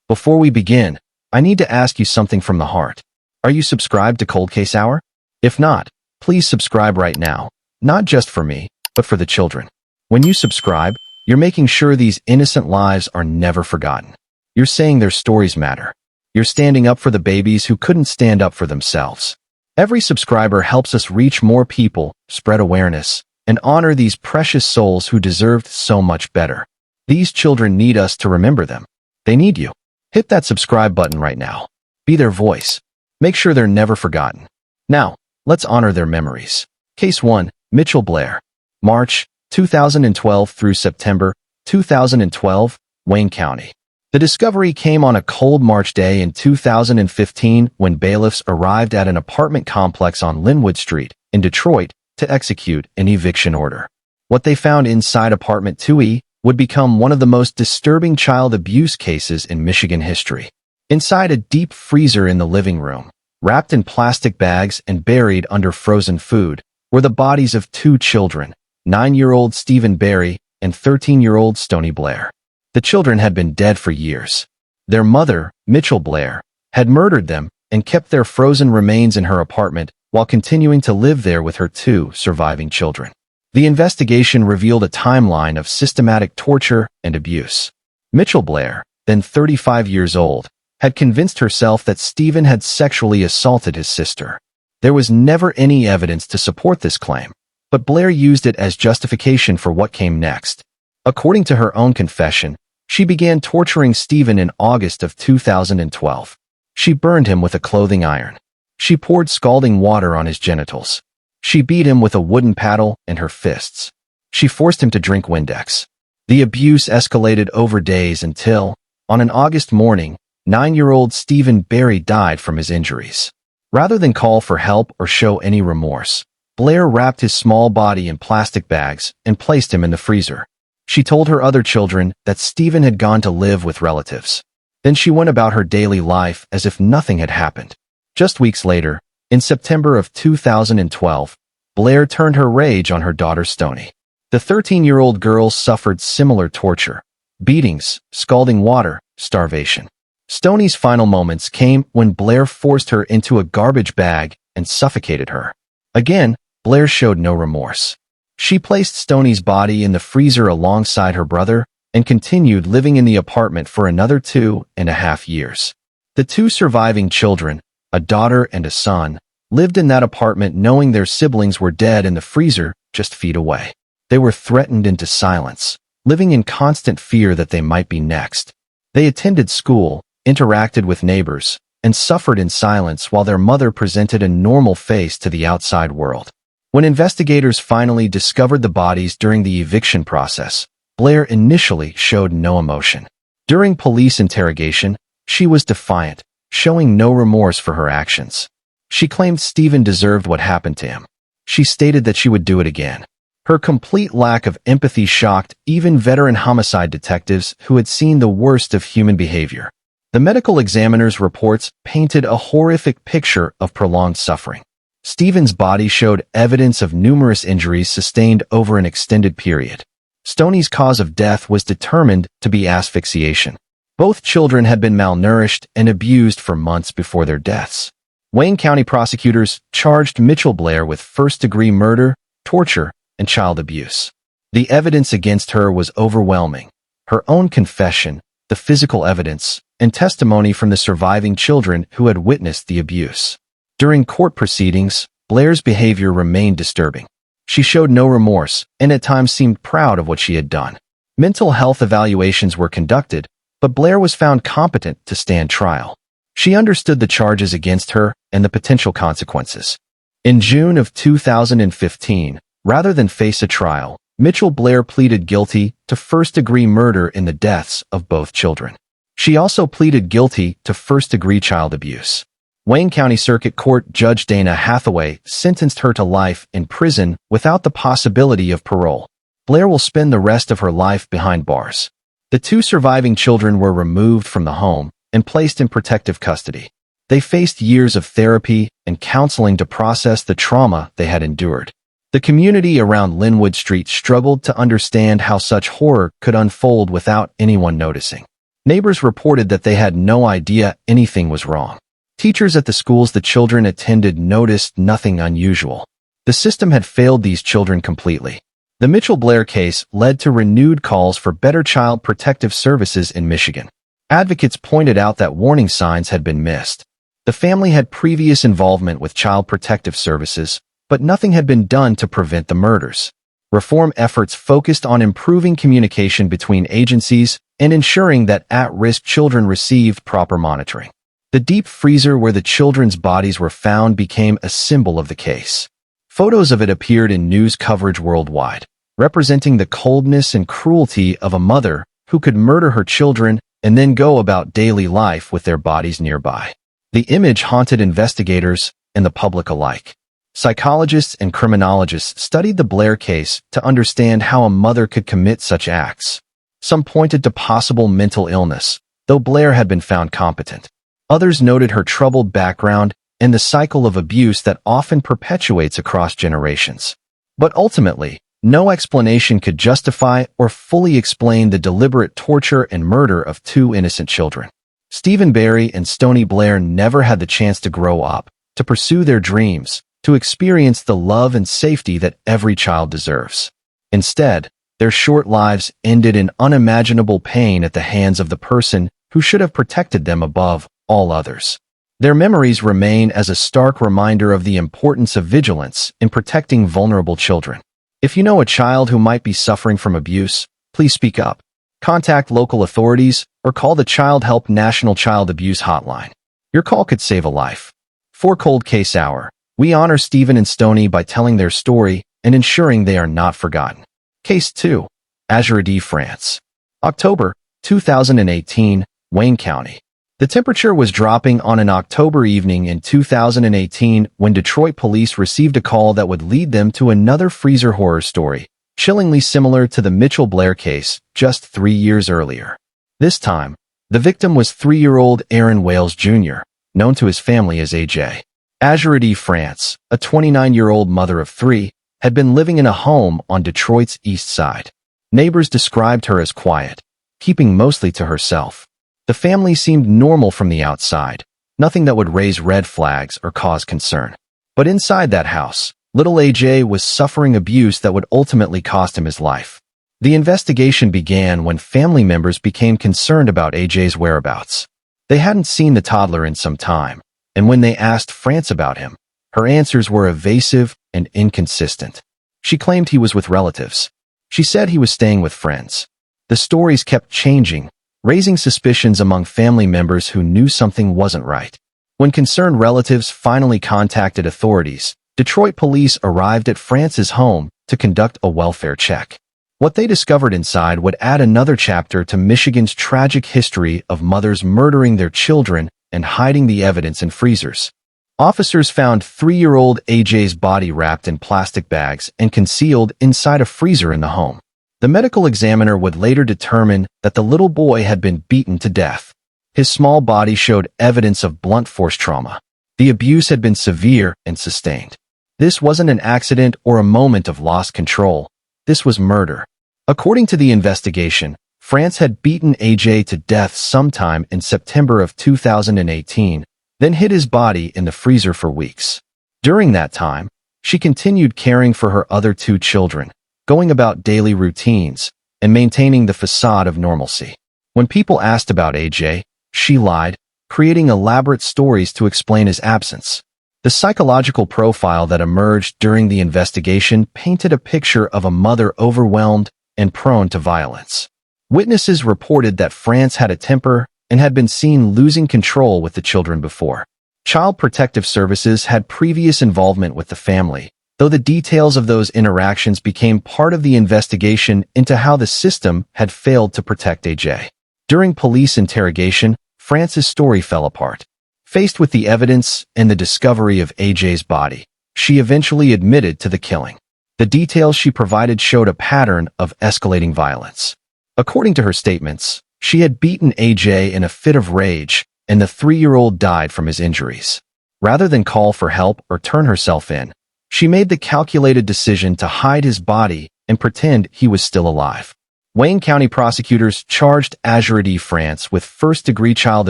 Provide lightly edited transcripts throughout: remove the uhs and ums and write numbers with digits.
Before we begin, I need to ask you something from the heart. Are you subscribed to Cold Case Hour? If not, please subscribe right now, not just for me, but for the children. When you subscribe, you're making sure these innocent lives are never forgotten. You're saying their stories matter. You're standing up for the babies who couldn't stand up for themselves. Every subscriber helps us reach more people, spread awareness, and honor these precious souls who deserved so much better. These children need us to remember them. They need you. Hit that subscribe button right now. Be their voice. Make sure they're never forgotten. Now, let's honor their memories. Case 1, Mitchell Blair. March 2012 through September 2012, Wayne County. The discovery came on a cold March day in 2015 when bailiffs arrived at an apartment complex on Linwood Street in Detroit to execute an eviction order. What they found inside apartment 2E would become one of the most disturbing child abuse cases in Michigan history. Inside a deep freezer in the living room, wrapped in plastic bags and buried under frozen food, were the bodies of two children, 9-year-old Stephen Barry and 13-year-old Stoney Blair. The children had been dead for years. Their mother, Mitchell Blair, had murdered them and kept their frozen remains in her apartment while continuing to live there with her two surviving children. The investigation revealed a timeline of systematic torture and abuse. Mitchell Blair, then 35 years old, had convinced herself that Stephen had sexually assaulted his sister. There was never any evidence to support this claim, but Blair used it as justification for what came next. According to her own confession, she began torturing Stephen in August of 2012. She burned him with a clothing iron. She poured scalding water on his genitals. She beat him with a wooden paddle and her fists. She forced him to drink Windex. The abuse escalated over days until, on an August morning, 9-year-old Stephen Barry died from his injuries. Rather than call for help or show any remorse, Blair wrapped his small body in plastic bags and placed him in the freezer. She told her other children that Stephen had gone to live with relatives. Then she went about her daily life as if nothing had happened. Just weeks later, in September of 2012, Blair turned her rage on her daughter Stoney. The 13-year-old girl suffered similar torture: beatings, scalding water, starvation. Stoney's final moments came when Blair forced her into a garbage bag and suffocated her. Again, Blair showed no remorse. She placed Stoney's body in the freezer alongside her brother and continued living in the apartment for another 2.5 years. The two surviving children, a daughter and a son, lived in that apartment knowing their siblings were dead in the freezer just feet away. They were threatened into silence, living in constant fear that they might be next. They attended school, interacted with neighbors, and suffered in silence while their mother presented a normal face to the outside world. When investigators finally discovered the bodies during the eviction process, Blair initially showed no emotion. During police interrogation, she was defiant, showing no remorse for her actions. She claimed Stephen deserved what happened to him. She stated that she would do it again. Her complete lack of empathy shocked even veteran homicide detectives who had seen the worst of human behavior. The medical examiner's reports painted a horrific picture of prolonged suffering. Stephen's body showed evidence of numerous injuries sustained over an extended period. Stoney's cause of death was determined to be asphyxiation. Both children had been malnourished and abused for months before their deaths. Wayne County prosecutors charged Mitchell Blair with first-degree murder, torture, and child abuse. The evidence against her was overwhelming. Her own confession, the physical evidence, and testimony from the surviving children who had witnessed the abuse. During court proceedings, Blair's behavior remained disturbing. She showed no remorse and at times seemed proud of what she had done. Mental health evaluations were conducted, but Blair was found competent to stand trial. She understood the charges against her and the potential consequences. In June of 2015, rather than face a trial, Mitchell Blair pleaded guilty to first-degree murder in the deaths of both children. She also pleaded guilty to first-degree child abuse. Wayne County Circuit Court Judge Dana Hathaway sentenced her to life in prison without the possibility of parole. Blair will spend the rest of her life behind bars. The two surviving children were removed from the home and placed in protective custody. They faced years of therapy and counseling to process the trauma they had endured. The community around Linwood Street struggled to understand how such horror could unfold without anyone noticing. Neighbors reported that they had no idea anything was wrong. Teachers at the schools the children attended noticed nothing unusual. The system had failed these children completely. The Mitchell-Blair case led to renewed calls for better child protective services in Michigan. Advocates pointed out that warning signs had been missed. The family had previous involvement with child protective services, but nothing had been done to prevent the murders. Reform efforts focused on improving communication between agencies and ensuring that at-risk children received proper monitoring. The deep freezer where the children's bodies were found became a symbol of the case. Photos of it appeared in news coverage worldwide, representing the coldness and cruelty of a mother who could murder her children and then go about daily life with their bodies nearby. The image haunted investigators and the public alike. Psychologists and criminologists studied the Blair case to understand how a mother could commit such acts. Some pointed to possible mental illness, though Blair had been found competent. Others noted her troubled background and the cycle of abuse that often perpetuates across generations. But ultimately, no explanation could justify or fully explain the deliberate torture and murder of two innocent children. Stephen Barry and Stoney Blair never had the chance to grow up, to pursue their dreams, to experience the love and safety that every child deserves. Instead, their short lives ended in unimaginable pain at the hands of the person who should have protected them above all others. Their memories remain as a stark reminder of the importance of vigilance in protecting vulnerable children. If you know a child who might be suffering from abuse, please speak up. Contact local authorities or call the Child Help National Child Abuse Hotline. Your call could save a life. For Cold Case Hour, we honor Stephen and Stoney by telling their story and ensuring they are not forgotten. Case 2. Azuradee, France. October 2018, Wayne County. The temperature was dropping on an October evening in 2018 when Detroit police received a call that would lead them to another freezer horror story, chillingly similar to the Mitchell-Blair case just 3 years earlier. This time, the victim was 3-year-old Aaron Wales Jr., known to his family as AJ. Azuradee, France, a 29-year-old mother of 3, had been living in a home on Detroit's east side. Neighbors described her as quiet, keeping mostly to herself. The family seemed normal from the outside, nothing that would raise red flags or cause concern. But inside that house, little AJ was suffering abuse that would ultimately cost him his life. The investigation began when family members became concerned about AJ's whereabouts. They hadn't seen the toddler in some time, and when they asked France about him, her answers were evasive and inconsistent. She claimed he was with relatives. She said he was staying with friends. The stories kept changing, raising suspicions among family members who knew something wasn't right. When concerned relatives finally contacted authorities, Detroit police arrived at France's home to conduct a welfare check. What they discovered inside would add another chapter to Michigan's tragic history of mothers murdering their children and hiding the evidence in freezers. Officers found 3-year-old AJ's body wrapped in plastic bags and concealed inside a freezer in the home. The medical examiner would later determine that the little boy had been beaten to death. His small body showed evidence of blunt force trauma. The abuse had been severe and sustained. This wasn't an accident or a moment of lost control. This was murder. According to the investigation, France had beaten AJ to death sometime in September of 2018, then hid his body in the freezer for weeks. During that time, she continued caring for her other 2 children, going about daily routines, and maintaining the facade of normalcy. When people asked about AJ, she lied, creating elaborate stories to explain his absence. The psychological profile that emerged during the investigation painted a picture of a mother overwhelmed and prone to violence. Witnesses reported that France had a temper and had been seen losing control with the children before. Child Protective Services had previous involvement with the family, though the details of those interactions became part of the investigation into how the system had failed to protect AJ. During police interrogation, France's story fell apart. Faced with the evidence and the discovery of AJ's body, she eventually admitted to the killing. The details she provided showed a pattern of escalating violence. According to her statements, she had beaten AJ in a fit of rage, and the 3-year-old died from his injuries. Rather than call for help or turn herself in, she made the calculated decision to hide his body and pretend he was still alive. Wayne County prosecutors charged Azuradee France with first-degree child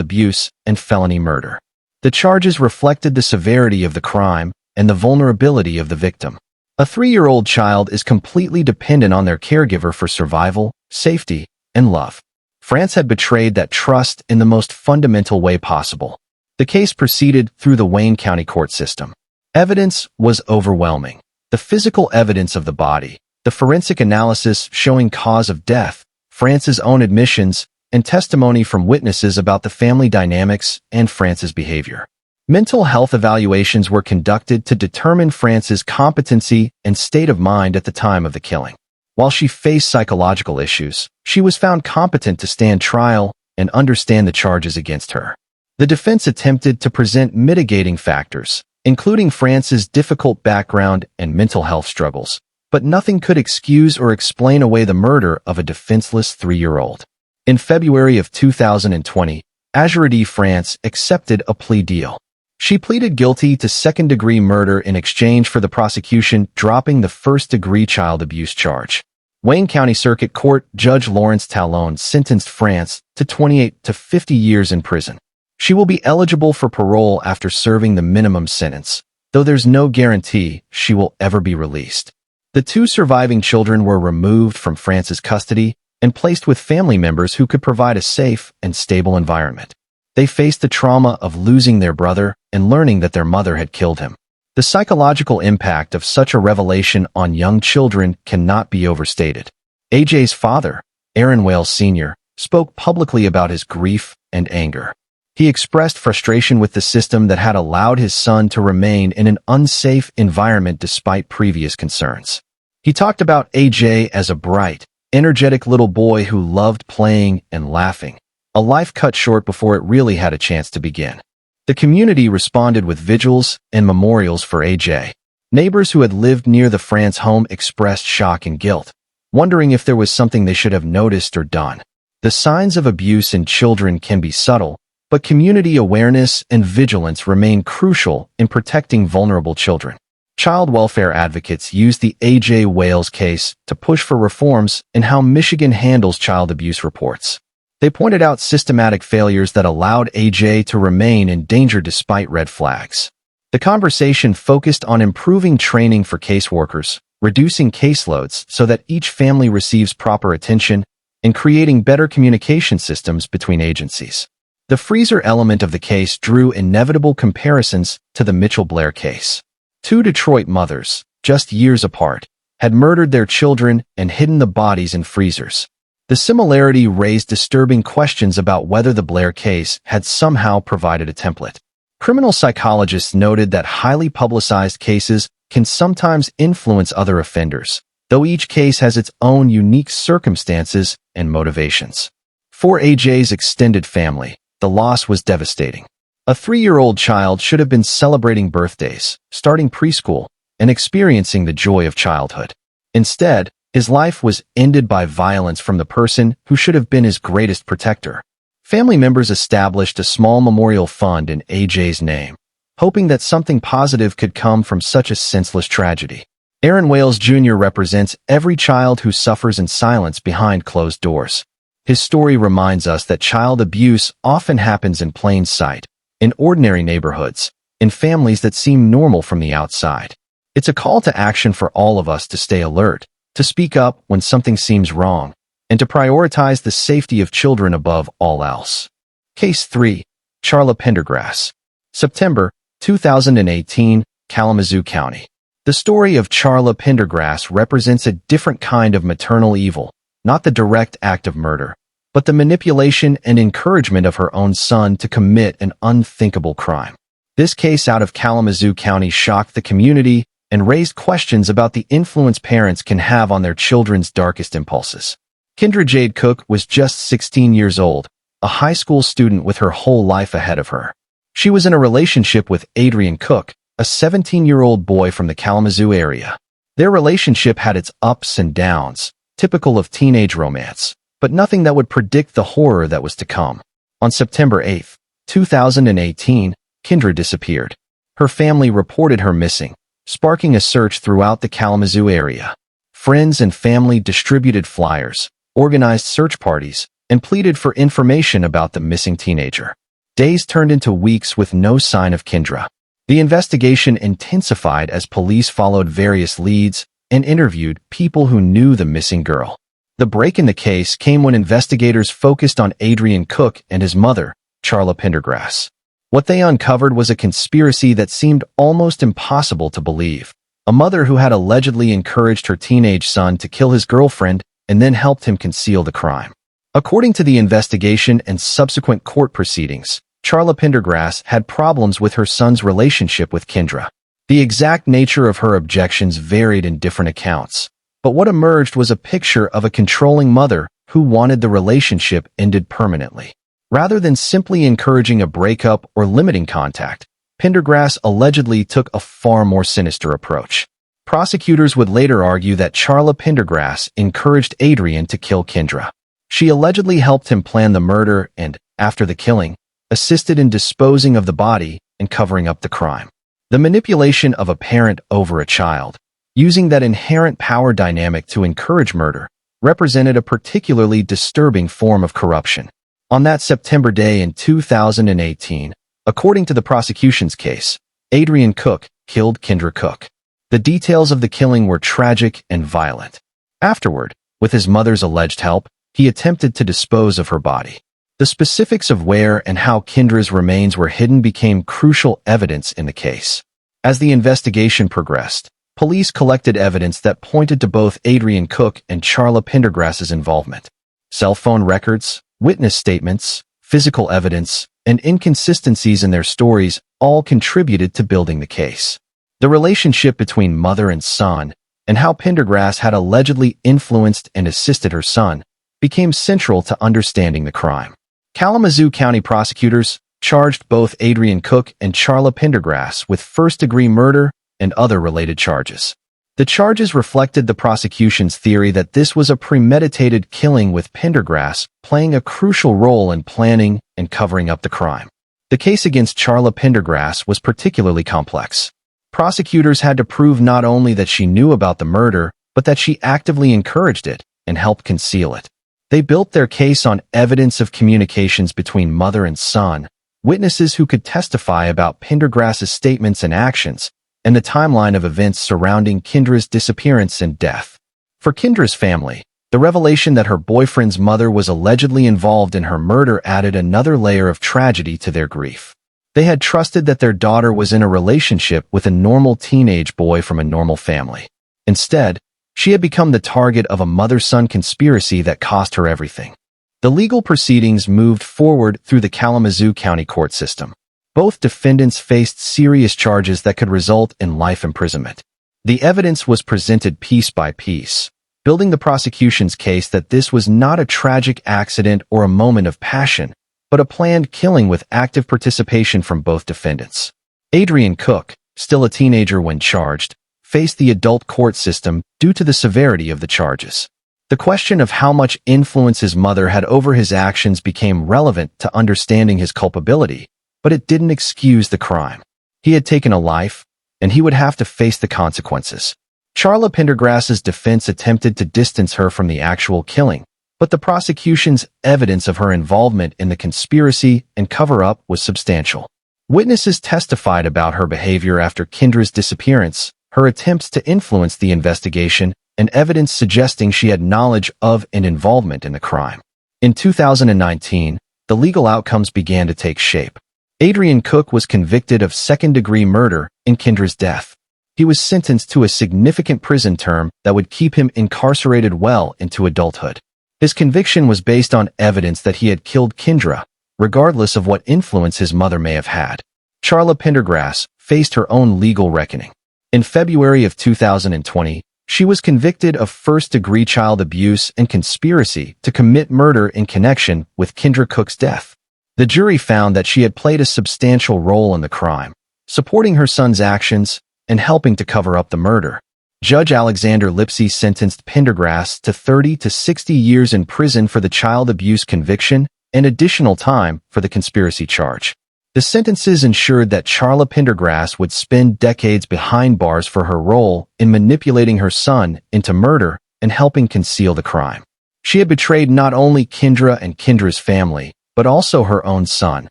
abuse and felony murder. The charges reflected the severity of the crime and the vulnerability of the victim. A 3-year-old child is completely dependent on their caregiver for survival, safety, and love. France had betrayed that trust in the most fundamental way possible. The case proceeded through the Wayne County court system. Evidence was overwhelming. The physical evidence of the body, the forensic analysis showing cause of death, France's own admissions, and testimony from witnesses about the family dynamics and France's behavior. Mental health evaluations were conducted to determine France's competency and state of mind at the time of the killing. While she faced psychological issues, she was found competent to stand trial and understand the charges against her. The defense attempted to present mitigating factors, including France's difficult background and mental health struggles, but nothing could excuse or explain away the murder of a defenseless 3-year-old. In February of 2020, Azuradee France accepted a plea deal. She pleaded guilty to second-degree murder in exchange for the prosecution dropping the first-degree child abuse charge. Wayne County Circuit Court Judge Lawrence Talon sentenced France to 28 to 50 years in prison. She will be eligible for parole after serving the minimum sentence, though there's no guarantee she will ever be released. The 2 surviving children were removed from France's custody and placed with family members who could provide a safe and stable environment. They faced the trauma of losing their brother and learning that their mother had killed him. The psychological impact of such a revelation on young children cannot be overstated. AJ's father, Aaron Wales Sr., spoke publicly about his grief and anger. He expressed frustration with the system that had allowed his son to remain in an unsafe environment despite previous concerns. He talked about AJ as a bright, energetic little boy who loved playing and laughing, a life cut short before it really had a chance to begin. The community responded with vigils and memorials for AJ. Neighbors who had lived near the France home expressed shock and guilt, wondering if there was something they should have noticed or done. The signs of abuse in children can be subtle, but community awareness and vigilance remain crucial in protecting vulnerable children. Child welfare advocates use the AJ Wales case to push for reforms in how Michigan handles child abuse reports. They pointed out systematic failures that allowed AJ to remain in danger despite red flags. The conversation focused on improving training for caseworkers, reducing caseloads so that each family receives proper attention, and creating better communication systems between agencies. The freezer element of the case drew inevitable comparisons to the Mitchell-Blair case. 2 Detroit mothers, just years apart, had murdered their children and hidden the bodies in freezers. The similarity raised disturbing questions about whether the Blair case had somehow provided a template. Criminal psychologists noted that highly publicized cases can sometimes influence other offenders, though each case has its own unique circumstances and motivations. For AJ's extended family, the loss was devastating. A 3-year-old child should have been celebrating birthdays, starting preschool, and experiencing the joy of childhood. Instead, his life was ended by violence from the person who should have been his greatest protector. Family members established a small memorial fund in AJ's name, hoping that something positive could come from such a senseless tragedy. Aaron Wales Jr. represents every child who suffers in silence behind closed doors. His story reminds us that child abuse often happens in plain sight, in ordinary neighborhoods, in families that seem normal from the outside. It's a call to action for all of us to stay alert, to speak up when something seems wrong, and to prioritize the safety of children above all else. Case 3. Charla Pendergrass. September 2018, Kalamazoo County. The story of Charla Pendergrass represents a different kind of maternal evil, not the direct act of murder, but the manipulation and encouragement of her own son to commit an unthinkable crime. This case out of Kalamazoo County shocked the community and raised questions about the influence parents can have on their children's darkest impulses. Kendra Jade Cook was just 16 years old, a high school student with her whole life ahead of her. She was in a relationship with Adrian Cook, a 17-year-old boy from the Kalamazoo area. Their relationship had its ups and downs, typical of teenage romance, but nothing that would predict the horror that was to come. On September 8, 2018, Kendra disappeared. Her family reported her missing, sparking a search throughout the Kalamazoo area. Friends and family distributed flyers, organized search parties, and pleaded for information about the missing teenager. Days turned into weeks with no sign of Kendra. The investigation intensified as police followed various leads and interviewed people who knew the missing girl. The break in the case came when investigators focused on Adrian Cook and his mother, Charla Pendergrass. What they uncovered was a conspiracy that seemed almost impossible to believe. A mother who had allegedly encouraged her teenage son to kill his girlfriend and then helped him conceal the crime. According to the investigation and subsequent court proceedings, Charla Pendergrass had problems with her son's relationship with Kendra. The exact nature of her objections varied in different accounts, but what emerged was a picture of a controlling mother who wanted the relationship ended permanently. Rather than simply encouraging a breakup or limiting contact, Pendergrass allegedly took a far more sinister approach. Prosecutors would later argue that Charla Pendergrass encouraged Adrian to kill Kendra. She allegedly helped him plan the murder and, after the killing, assisted in disposing of the body and covering up the crime. The manipulation of a parent over a child, using that inherent power dynamic to encourage murder, represented a particularly disturbing form of corruption. On that September day in 2018, according to the prosecution's case, Adrian Cook killed Kendra Cook. The details of the killing were tragic and violent. Afterward, with his mother's alleged help, he attempted to dispose of her body. The specifics of where and how Kendra's remains were hidden became crucial evidence in the case. As the investigation progressed, police collected evidence that pointed to both Adrian Cook and Charla Pendergrass's involvement. Cell phone records, witness statements, physical evidence, and inconsistencies in their stories all contributed to building the case. The relationship between mother and son, and how Pendergrass had allegedly influenced and assisted her son, became central to understanding the crime. Kalamazoo County prosecutors charged both Adrian Cook and Charla Pendergrass with first-degree murder and other related charges. The charges reflected the prosecution's theory that this was a premeditated killing with Pendergrass playing a crucial role in planning and covering up the crime. The case against Charla Pendergrass was particularly complex. Prosecutors had to prove not only that she knew about the murder, but that she actively encouraged it and helped conceal it. They built their case on evidence of communications between mother and son, witnesses who could testify about Pendergrass's statements and actions, and the timeline of events surrounding Kendra's disappearance and death. For Kendra's family, the revelation that her boyfriend's mother was allegedly involved in her murder added another layer of tragedy to their grief. They had trusted that their daughter was in a relationship with a normal teenage boy from a normal family. Instead, she had become the target of a mother-son conspiracy that cost her everything. The legal proceedings moved forward through the Kalamazoo County court system. Both defendants faced serious charges that could result in life imprisonment. The evidence was presented piece by piece, building the prosecution's case that this was not a tragic accident or a moment of passion, but a planned killing with active participation from both defendants. Adrian Cook, still a teenager when charged, faced the adult court system due to the severity of the charges. The question of how much influence his mother had over his actions became relevant to understanding his culpability, but it didn't excuse the crime. He had taken a life, and he would have to face the consequences. Charla Pendergrass's defense attempted to distance her from the actual killing, but the prosecution's evidence of her involvement in the conspiracy and cover-up was substantial. Witnesses testified about her behavior after Kendra's disappearance, her attempts to influence the investigation, and evidence suggesting she had knowledge of and involvement in the crime. In 2019, the legal outcomes began to take shape. Adrian Cook was convicted of second-degree murder in Kendra's death. He was sentenced to a significant prison term that would keep him incarcerated well into adulthood. His conviction was based on evidence that he had killed Kendra, regardless of what influence his mother may have had. Charla Pendergrass faced her own legal reckoning. In February of 2020, she was convicted of first-degree child abuse and conspiracy to commit murder in connection with Kendra Cook's death. The jury found that she had played a substantial role in the crime, supporting her son's actions and helping to cover up the murder. Judge Alexander Lipsey sentenced Pendergrass to 30 to 60 years in prison for the child abuse conviction and additional time for the conspiracy charge. The sentences ensured that Charla Pendergrass would spend decades behind bars for her role in manipulating her son into murder and helping conceal the crime. She had betrayed not only Kendra and Kendra's family, but also her own son,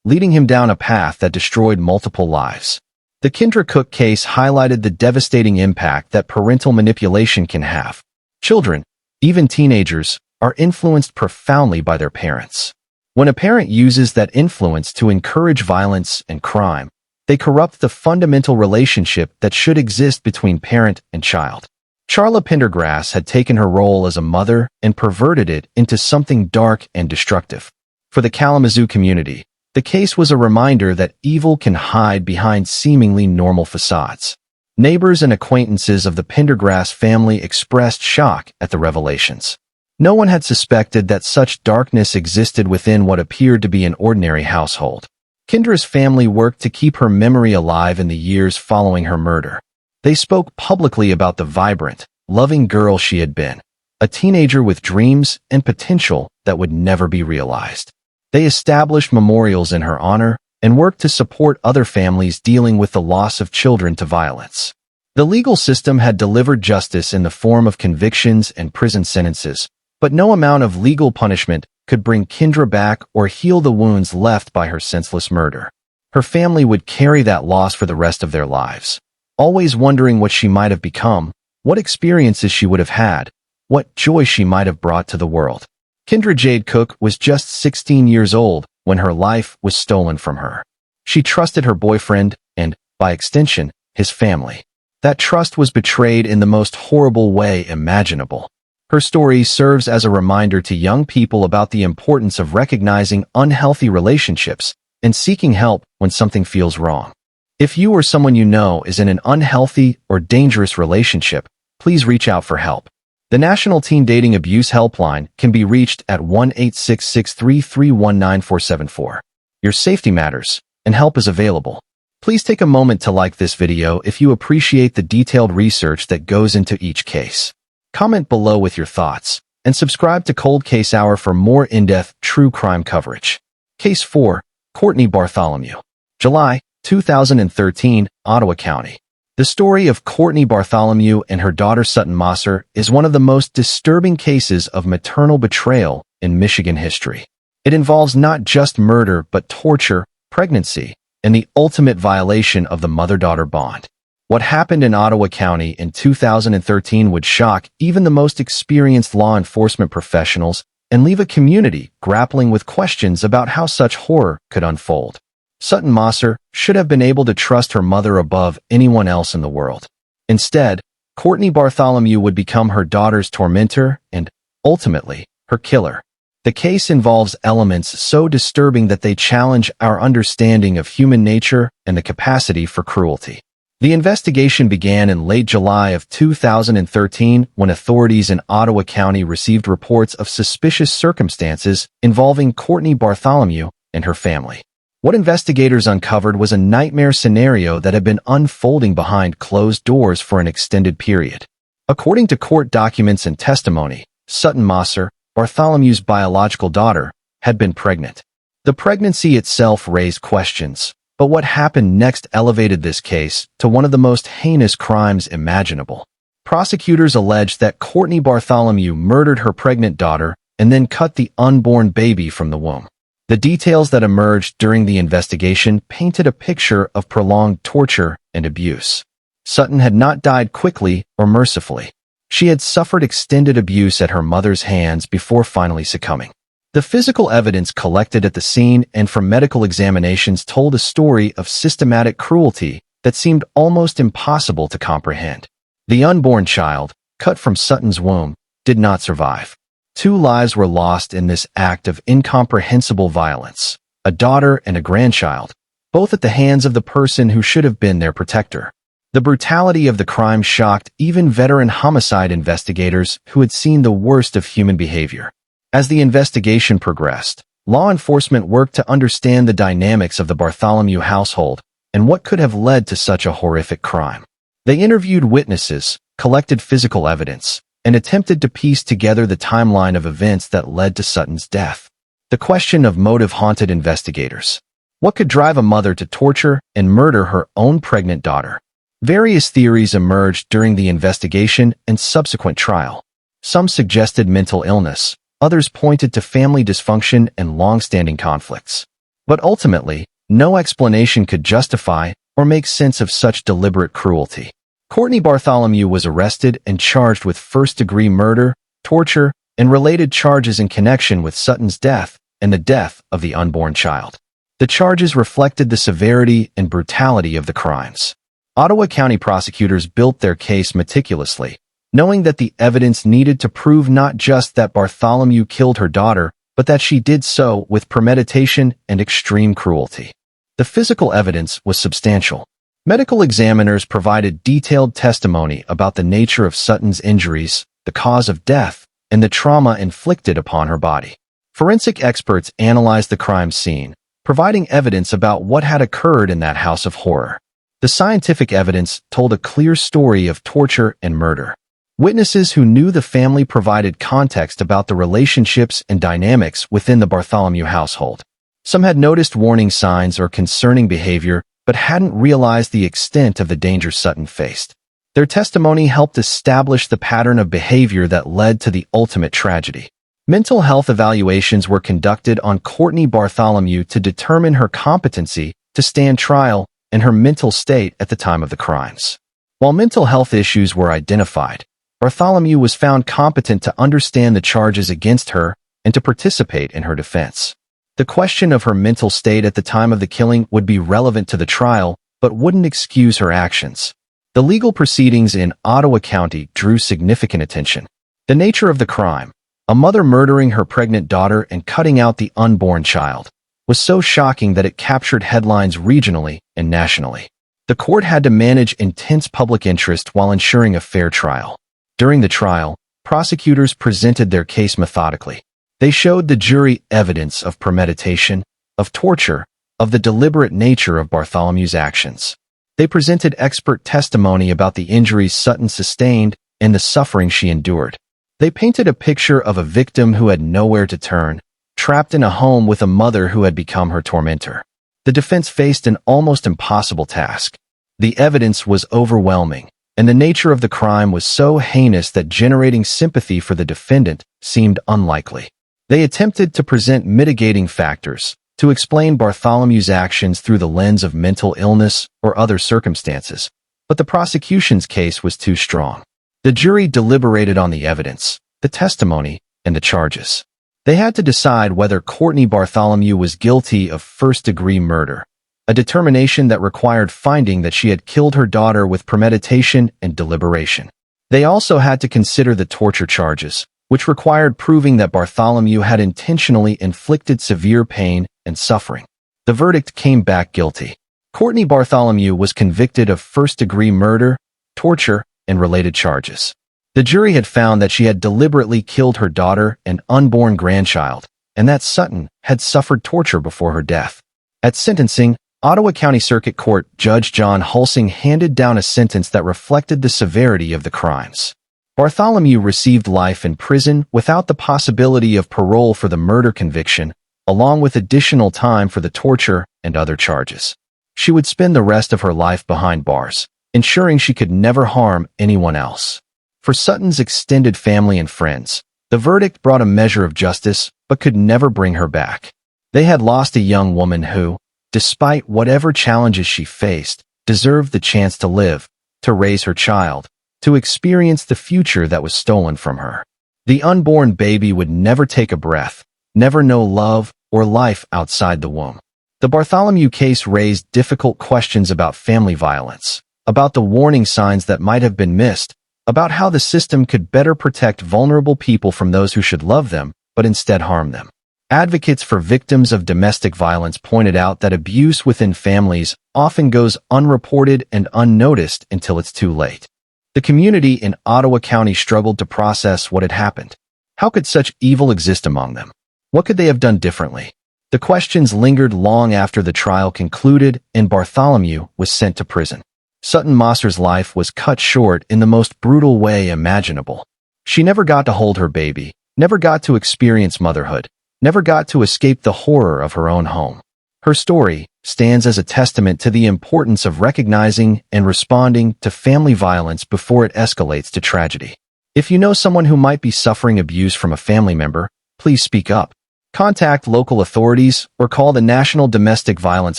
leading him down a path that destroyed multiple lives. The Kendra Cook case highlighted the devastating impact that parental manipulation can have. Children, even teenagers, are influenced profoundly by their parents. When a parent uses that influence to encourage violence and crime, they corrupt the fundamental relationship that should exist between parent and child. Charla Pendergrass had taken her role as a mother and perverted it into something dark and destructive. For the Kalamazoo community, the case was a reminder that evil can hide behind seemingly normal facades. Neighbors and acquaintances of the Pendergrass family expressed shock at the revelations. No one had suspected that such darkness existed within what appeared to be an ordinary household. Kendra's family worked to keep her memory alive in the years following her murder. They spoke publicly about the vibrant, loving girl she had been, a teenager with dreams and potential that would never be realized. They established memorials in her honor and worked to support other families dealing with the loss of children to violence. The legal system had delivered justice in the form of convictions and prison sentences, but no amount of legal punishment could bring Kendra back or heal the wounds left by her senseless murder. Her family would carry that loss for the rest of their lives, always wondering what she might have become, what experiences she would have had, what joy she might have brought to the world. Kendra Jade Cook was just 16 years old when her life was stolen from her. She trusted her boyfriend and, by extension, his family. That trust was betrayed in the most horrible way imaginable. Her story serves as a reminder to young people about the importance of recognizing unhealthy relationships and seeking help when something feels wrong. If you or someone you know is in an unhealthy or dangerous relationship, please reach out for help. The National Teen Dating Abuse Helpline can be reached at 1-866-331-9474. Your safety matters, and help is available. Please take a moment to like this video if you appreciate the detailed research that goes into each case. Comment below with your thoughts, and subscribe to Cold Case Hour for more in-depth true crime coverage. Case 4, Cortney Bartholomew. July 2013, Ottawa County. The story of Cortney Bartholomew and her daughter Sutton Mosser is one of the most disturbing cases of maternal betrayal in Michigan history. It involves not just murder but torture, pregnancy, and the ultimate violation of the mother-daughter bond. What happened in Ottawa County in 2013 would shock even the most experienced law enforcement professionals and leave a community grappling with questions about how such horror could unfold. Sutton Mosser should have been able to trust her mother above anyone else in the world. Instead, Cortney Bartholomew would become her daughter's tormentor and, ultimately, her killer. The case involves elements so disturbing that they challenge our understanding of human nature and the capacity for cruelty. The investigation began in late July of 2013 when authorities in Ottawa County received reports of suspicious circumstances involving Cortney Bartholomew and her family. What investigators uncovered was a nightmare scenario that had been unfolding behind closed doors for an extended period. According to court documents and testimony, Sutton Mosser, Bartholomew's biological daughter, had been pregnant. The pregnancy itself raised questions, but what happened next elevated this case to one of the most heinous crimes imaginable. Prosecutors alleged that Cortney Bartholomew murdered her pregnant daughter and then cut the unborn baby from the womb. The details that emerged during the investigation painted a picture of prolonged torture and abuse. Sutton had not died quickly or mercifully. She had suffered extended abuse at her mother's hands before finally succumbing. The physical evidence collected at the scene and from medical examinations told a story of systematic cruelty that seemed almost impossible to comprehend. The unborn child, cut from Sutton's womb, did not survive. 2 lives were lost in this act of incomprehensible violence, a daughter and a grandchild, both at the hands of the person who should have been their protector. The brutality of the crime shocked even veteran homicide investigators who had seen the worst of human behavior. As the investigation progressed, law enforcement worked to understand the dynamics of the Bartholomew household and what could have led to such a horrific crime. They interviewed witnesses, collected physical evidence, and attempted to piece together the timeline of events that led to Sutton's death. The question of motive haunted investigators. What could drive a mother to torture and murder her own pregnant daughter? Various theories emerged during the investigation and subsequent trial. Some suggested mental illness, others pointed to family dysfunction and long-standing conflicts. But ultimately, no explanation could justify or make sense of such deliberate cruelty. Cortney Bartholomew was arrested and charged with first-degree murder, torture, and related charges in connection with Sutton's death and the death of the unborn child. The charges reflected the severity and brutality of the crimes. Ottawa County prosecutors built their case meticulously, knowing that the evidence needed to prove not just that Bartholomew killed her daughter, but that she did so with premeditation and extreme cruelty. The physical evidence was substantial. Medical examiners provided detailed testimony about the nature of Sutton's injuries, the cause of death, and the trauma inflicted upon her body. Forensic experts analyzed the crime scene, providing evidence about what had occurred in that house of horror. The scientific evidence told a clear story of torture and murder. Witnesses who knew the family provided context about the relationships and dynamics within the Bartholomew household. Some had noticed warning signs or concerning behavior, but hadn't realized the extent of the danger Sutton faced. Their testimony helped establish the pattern of behavior that led to the ultimate tragedy. Mental health evaluations were conducted on Cortney Bartholomew to determine her competency to stand trial and her mental state at the time of the crimes. While mental health issues were identified, Bartholomew was found competent to understand the charges against her and to participate in her defense. The question of her mental state at the time of the killing would be relevant to the trial, but wouldn't excuse her actions. The legal proceedings in Ottawa County drew significant attention. The nature of the crime, a mother murdering her pregnant daughter and cutting out the unborn child, was so shocking that it captured headlines regionally and nationally. The court had to manage intense public interest while ensuring a fair trial. During the trial, prosecutors presented their case methodically. They showed the jury evidence of premeditation, of torture, of the deliberate nature of Bartholomew's actions. They presented expert testimony about the injuries Sutton sustained and the suffering she endured. They painted a picture of a victim who had nowhere to turn, trapped in a home with a mother who had become her tormentor. The defense faced an almost impossible task. The evidence was overwhelming, and the nature of the crime was so heinous that generating sympathy for the defendant seemed unlikely. They attempted to present mitigating factors, to explain Bartholomew's actions through the lens of mental illness or other circumstances, but the prosecution's case was too strong. The jury deliberated on the evidence, the testimony, and the charges. They had to decide whether Cortney Bartholomew was guilty of first-degree murder, a determination that required finding that she had killed her daughter with premeditation and deliberation. They also had to consider the torture charges, which required proving that Bartholomew had intentionally inflicted severe pain and suffering. The verdict came back guilty. Cortney Bartholomew was convicted of first-degree murder, torture, and related charges. The jury had found that she had deliberately killed her daughter and unborn grandchild, and that Sutton had suffered torture before her death. At sentencing, Ottawa County Circuit Court Judge John Hulsing handed down a sentence that reflected the severity of the crimes. Bartholomew received life in prison without the possibility of parole for the murder conviction, along with additional time for the torture and other charges. She would spend the rest of her life behind bars, ensuring she could never harm anyone else. For Sutton's extended family and friends, the verdict brought a measure of justice but could never bring her back. They had lost a young woman who, despite whatever challenges she faced, deserved the chance to live, to raise her child, to experience the future that was stolen from her. The unborn baby would never take a breath, never know love or life outside the womb. The Bartholomew case raised difficult questions about family violence, about the warning signs that might have been missed, about how the system could better protect vulnerable people from those who should love them, but instead harm them. Advocates for victims of domestic violence pointed out that abuse within families often goes unreported and unnoticed until it's too late. The community in Ottawa County struggled to process what had happened. How could such evil exist among them? What could they have done differently? The questions lingered long after the trial concluded and Bartholomew was sent to prison. Sutton Mosser's life was cut short in the most brutal way imaginable. She never got to hold her baby, never got to experience motherhood, never got to escape the horror of her own home. Her story stands as a testament to the importance of recognizing and responding to family violence before it escalates to tragedy. If you know someone who might be suffering abuse from a family member, please speak up. Contact local authorities or call the National Domestic Violence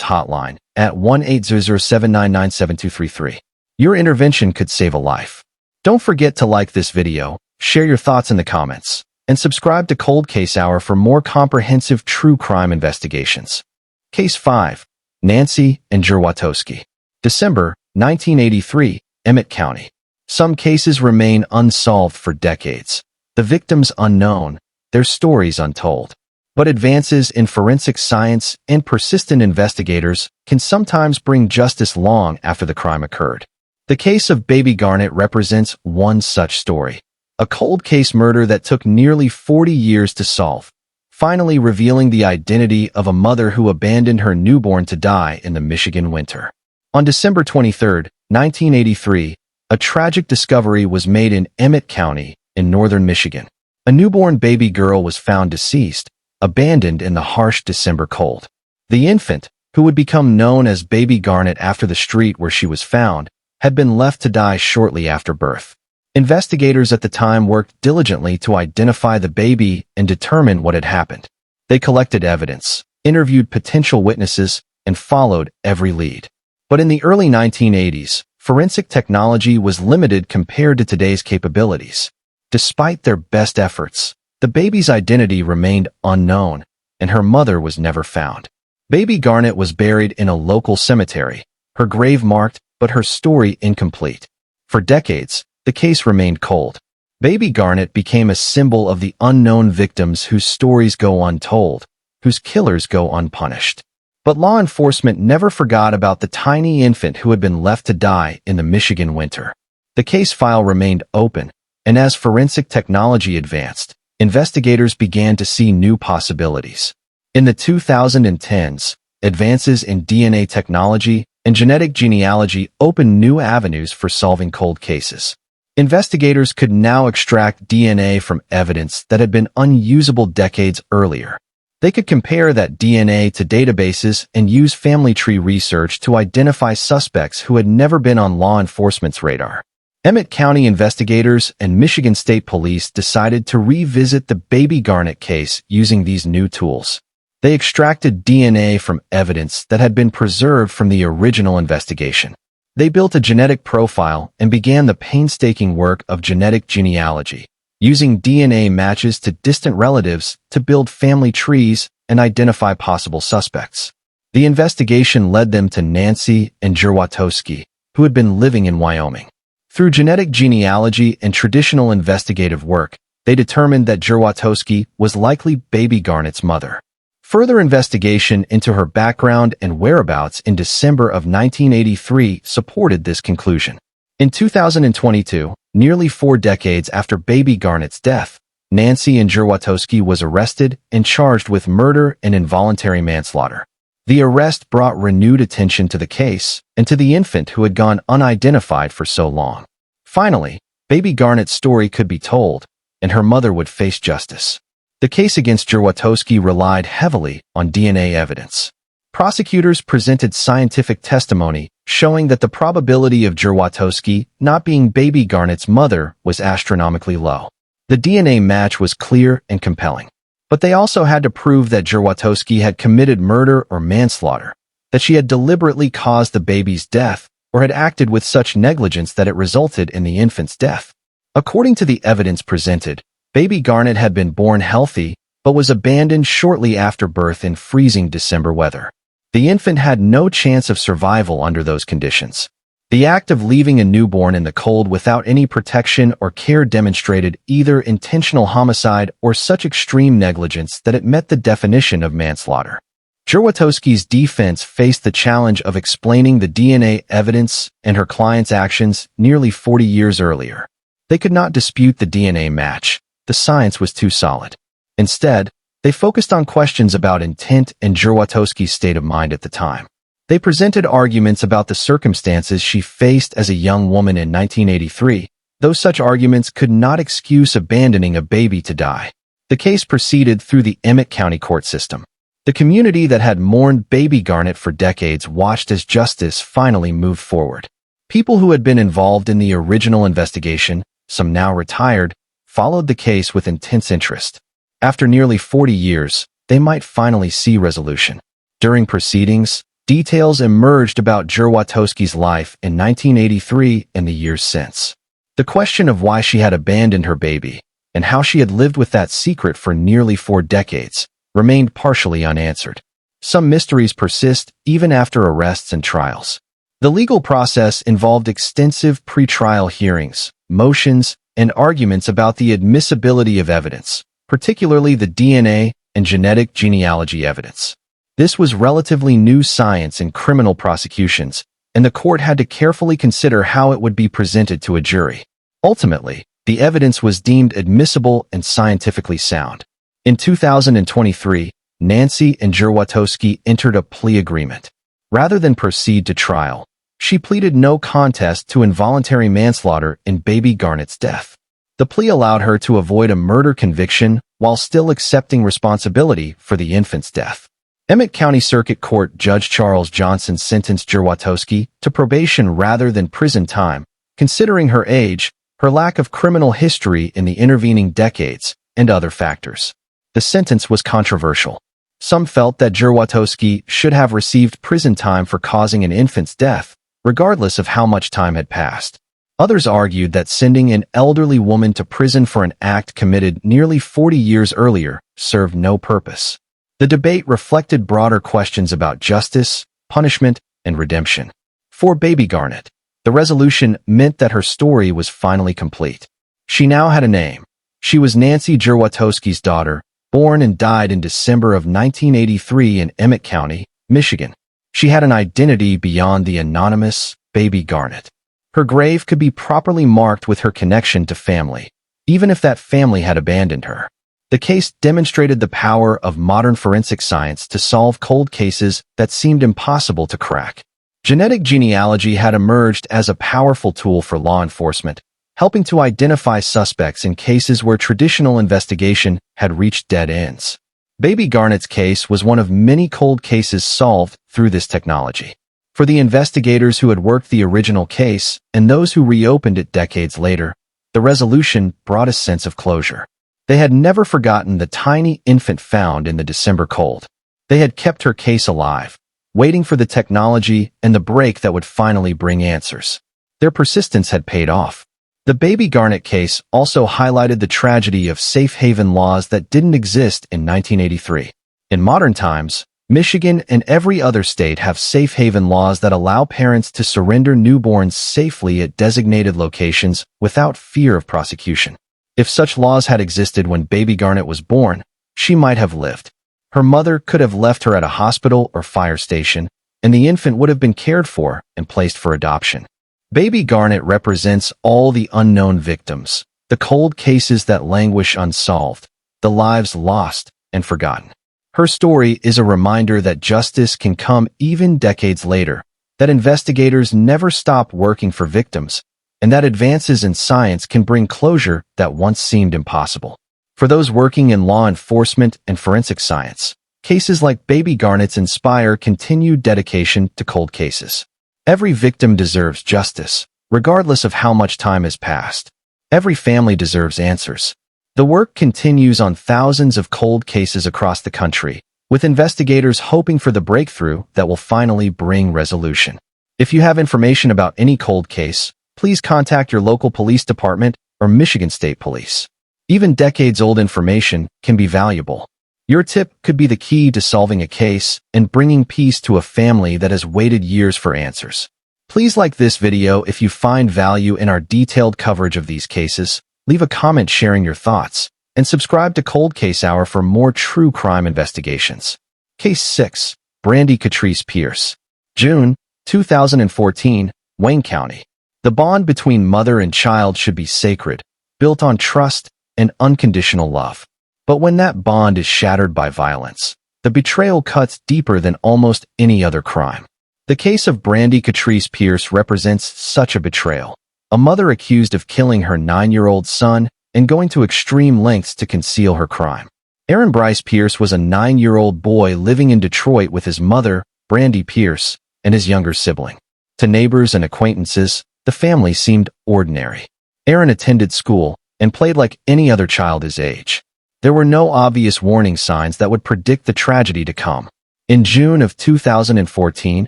Hotline at 1-800-799-7233. Your intervention could save a life. Don't forget to like this video, share your thoughts in the comments, and subscribe to Cold Case Hour for more comprehensive true crime investigations. Case 5. Nancy and Gerwatowski. December 1983, Emmett County. Some cases remain unsolved for decades. The victims unknown, their stories untold. But advances in forensic science and persistent investigators can sometimes bring justice long after the crime occurred. The case of Baby Garnett represents one such story. A cold case murder that took nearly 40 years to solve, finally revealing the identity of a mother who abandoned her newborn to die in the Michigan winter. On December 23, 1983, a tragic discovery was made in Emmett County in northern Michigan. A newborn baby girl was found deceased, abandoned in the harsh December cold. The infant, who would become known as Baby Garnett after the street where she was found, had been left to die shortly after birth. Investigators at the time worked diligently to identify the baby and determine what had happened. They collected evidence, interviewed potential witnesses, and followed every lead. But in the early 1980s, forensic technology was limited compared to today's capabilities. Despite their best efforts, the baby's identity remained unknown, and her mother was never found. Baby Garnett was buried in a local cemetery, her grave marked, but her story incomplete. For decades, the case remained cold. Baby Garnett became a symbol of the unknown victims whose stories go untold, whose killers go unpunished. But law enforcement never forgot about the tiny infant who had been left to die in the Michigan winter. The case file remained open, and as forensic technology advanced, investigators began to see new possibilities. In the 2010s, advances in DNA technology and genetic genealogy opened new avenues for solving cold cases. Investigators could now extract DNA from evidence that had been unusable decades earlier. They could compare that DNA to databases and use family tree research to identify suspects who had never been on law enforcement's radar. Emmett County investigators and Michigan State Police decided to revisit the Baby Garnett case using these new tools. They extracted DNA from evidence that had been preserved from the original investigation. They built a genetic profile and began the painstaking work of genetic genealogy, using DNA matches to distant relatives to build family trees and identify possible suspects. The investigation led them to Nancy and Gerwatowski, who had been living in Wyoming. Through genetic genealogy and traditional investigative work, they determined that Gerwatowski was likely Baby Garnett's mother. Further investigation into her background and whereabouts in December of 1983 supported this conclusion. In 2022, nearly 4 decades after Baby Garnett's death, Nancy and Gerwatowski was arrested and charged with murder and involuntary manslaughter. The arrest brought renewed attention to the case and to the infant who had gone unidentified for so long. Finally, Baby Garnett's story could be told, and her mother would face justice. The case against Gerwatowski relied heavily on DNA evidence. Prosecutors presented scientific testimony showing that the probability of Gerwatowski not being Baby Garnett's mother was astronomically low. The DNA match was clear and compelling. But they also had to prove that Gerwatowski had committed murder or manslaughter, that she had deliberately caused the baby's death, or had acted with such negligence that it resulted in the infant's death. According to the evidence presented, Baby Garnett had been born healthy, but was abandoned shortly after birth in freezing December weather. The infant had no chance of survival under those conditions. The act of leaving a newborn in the cold without any protection or care demonstrated either intentional homicide or such extreme negligence that it met the definition of manslaughter. Gerwatowski's defense faced the challenge of explaining the DNA evidence and her client's actions nearly 40 years earlier. They could not dispute the DNA match. The science was too solid. Instead, they focused on questions about intent and Gerwatowski's state of mind at the time. They presented arguments about the circumstances she faced as a young woman in 1983, though such arguments could not excuse abandoning a baby to die. The case proceeded through the Emmett County court system. The community that had mourned Baby Garnett for decades watched as justice finally moved forward. People who had been involved in the original investigation, some now retired, followed the case with intense interest. After nearly 40 years, they might finally see resolution. During proceedings, details emerged about Gerwatowski's life in 1983 and the years since. The question of why she had abandoned her baby and how she had lived with that secret for nearly 4 decades remained partially unanswered. Some mysteries persist even after arrests and trials. The legal process involved extensive pretrial hearings, motions, and arguments about the admissibility of evidence, particularly the DNA and genetic genealogy evidence. This was relatively new science in criminal prosecutions, and the court had to carefully consider how it would be presented to a jury. Ultimately, the evidence was deemed admissible and scientifically sound. In 2023, Nancy and Gerwatowski entered a plea agreement. Rather than proceed to trial, she pleaded no contest to involuntary manslaughter in baby Garnett's death. The plea allowed her to avoid a murder conviction while still accepting responsibility for the infant's death. Emmett County Circuit Court Judge Charles Johnson sentenced Gerwatowski to probation rather than prison time, considering her age, her lack of criminal history in the intervening decades, and other factors. The sentence was controversial. Some felt that Gerwatowski should have received prison time for causing an infant's death, regardless of how much time had passed. Others argued that sending an elderly woman to prison for an act committed nearly 40 years earlier served no purpose. The debate reflected broader questions about justice, punishment, and redemption. For baby Garnett, the resolution meant that her story was finally complete. She now had a name. She was Nancy Gerwatowski's daughter, born and died in December of 1983 in Emmett County, Michigan. She had an identity beyond the anonymous baby Garnett. Her grave could be properly marked with her connection to family, even if that family had abandoned her. The case demonstrated the power of modern forensic science to solve cold cases that seemed impossible to crack. Genetic genealogy had emerged as a powerful tool for law enforcement, helping to identify suspects in cases where traditional investigation had reached dead ends. Baby Garnett's case was one of many cold cases solved through this technology. For the investigators who had worked the original case and those who reopened it decades later, the resolution brought a sense of closure. They had never forgotten the tiny infant found in the December cold. They had kept her case alive, waiting for the technology and the break that would finally bring answers. Their persistence had paid off. The baby Garnett case also highlighted the tragedy of safe haven laws that didn't exist in 1983. In modern times, Michigan and every other state have safe haven laws that allow parents to surrender newborns safely at designated locations without fear of prosecution. If such laws had existed when baby Garnett was born, she might have lived. Her mother could have left her at a hospital or fire station, and the infant would have been cared for and placed for adoption. Baby Garnett represents all the unknown victims, the cold cases that languish unsolved, the lives lost and forgotten. Her story is a reminder that justice can come even decades later, that investigators never stop working for victims, and that advances in science can bring closure that once seemed impossible. For those working in law enforcement and forensic science, cases like baby Garnett's inspire continued dedication to cold cases. Every victim deserves justice, regardless of how much time has passed. Every family deserves answers. The work continues on thousands of cold cases across the country, with investigators hoping for the breakthrough that will finally bring resolution. If you have information about any cold case, please contact your local police department or Michigan State Police. Even decades-old information can be valuable. Your tip could be the key to solving a case and bringing peace to a family that has waited years for answers. Please like this video if you find value in our detailed coverage of these cases, leave a comment sharing your thoughts, and subscribe to Cold Case Hour for more true crime investigations. Case 6. Brandee Katrice Pierce. June 2014, Wayne County. The bond between mother and child should be sacred, built on trust and unconditional love. But when that bond is shattered by violence, the betrayal cuts deeper than almost any other crime. The case of Brandee Katrice Pierce represents such a betrayal. A mother accused of killing her 9-year-old son and going to extreme lengths to conceal her crime. Aaron Bryce Pierce was a 9-year-old boy living in Detroit with his mother, Brandee Pierce, and his younger sibling. To neighbors and acquaintances, the family seemed ordinary. Aaron attended school and played like any other child his age. There were no obvious warning signs that would predict the tragedy to come. In June of 2014,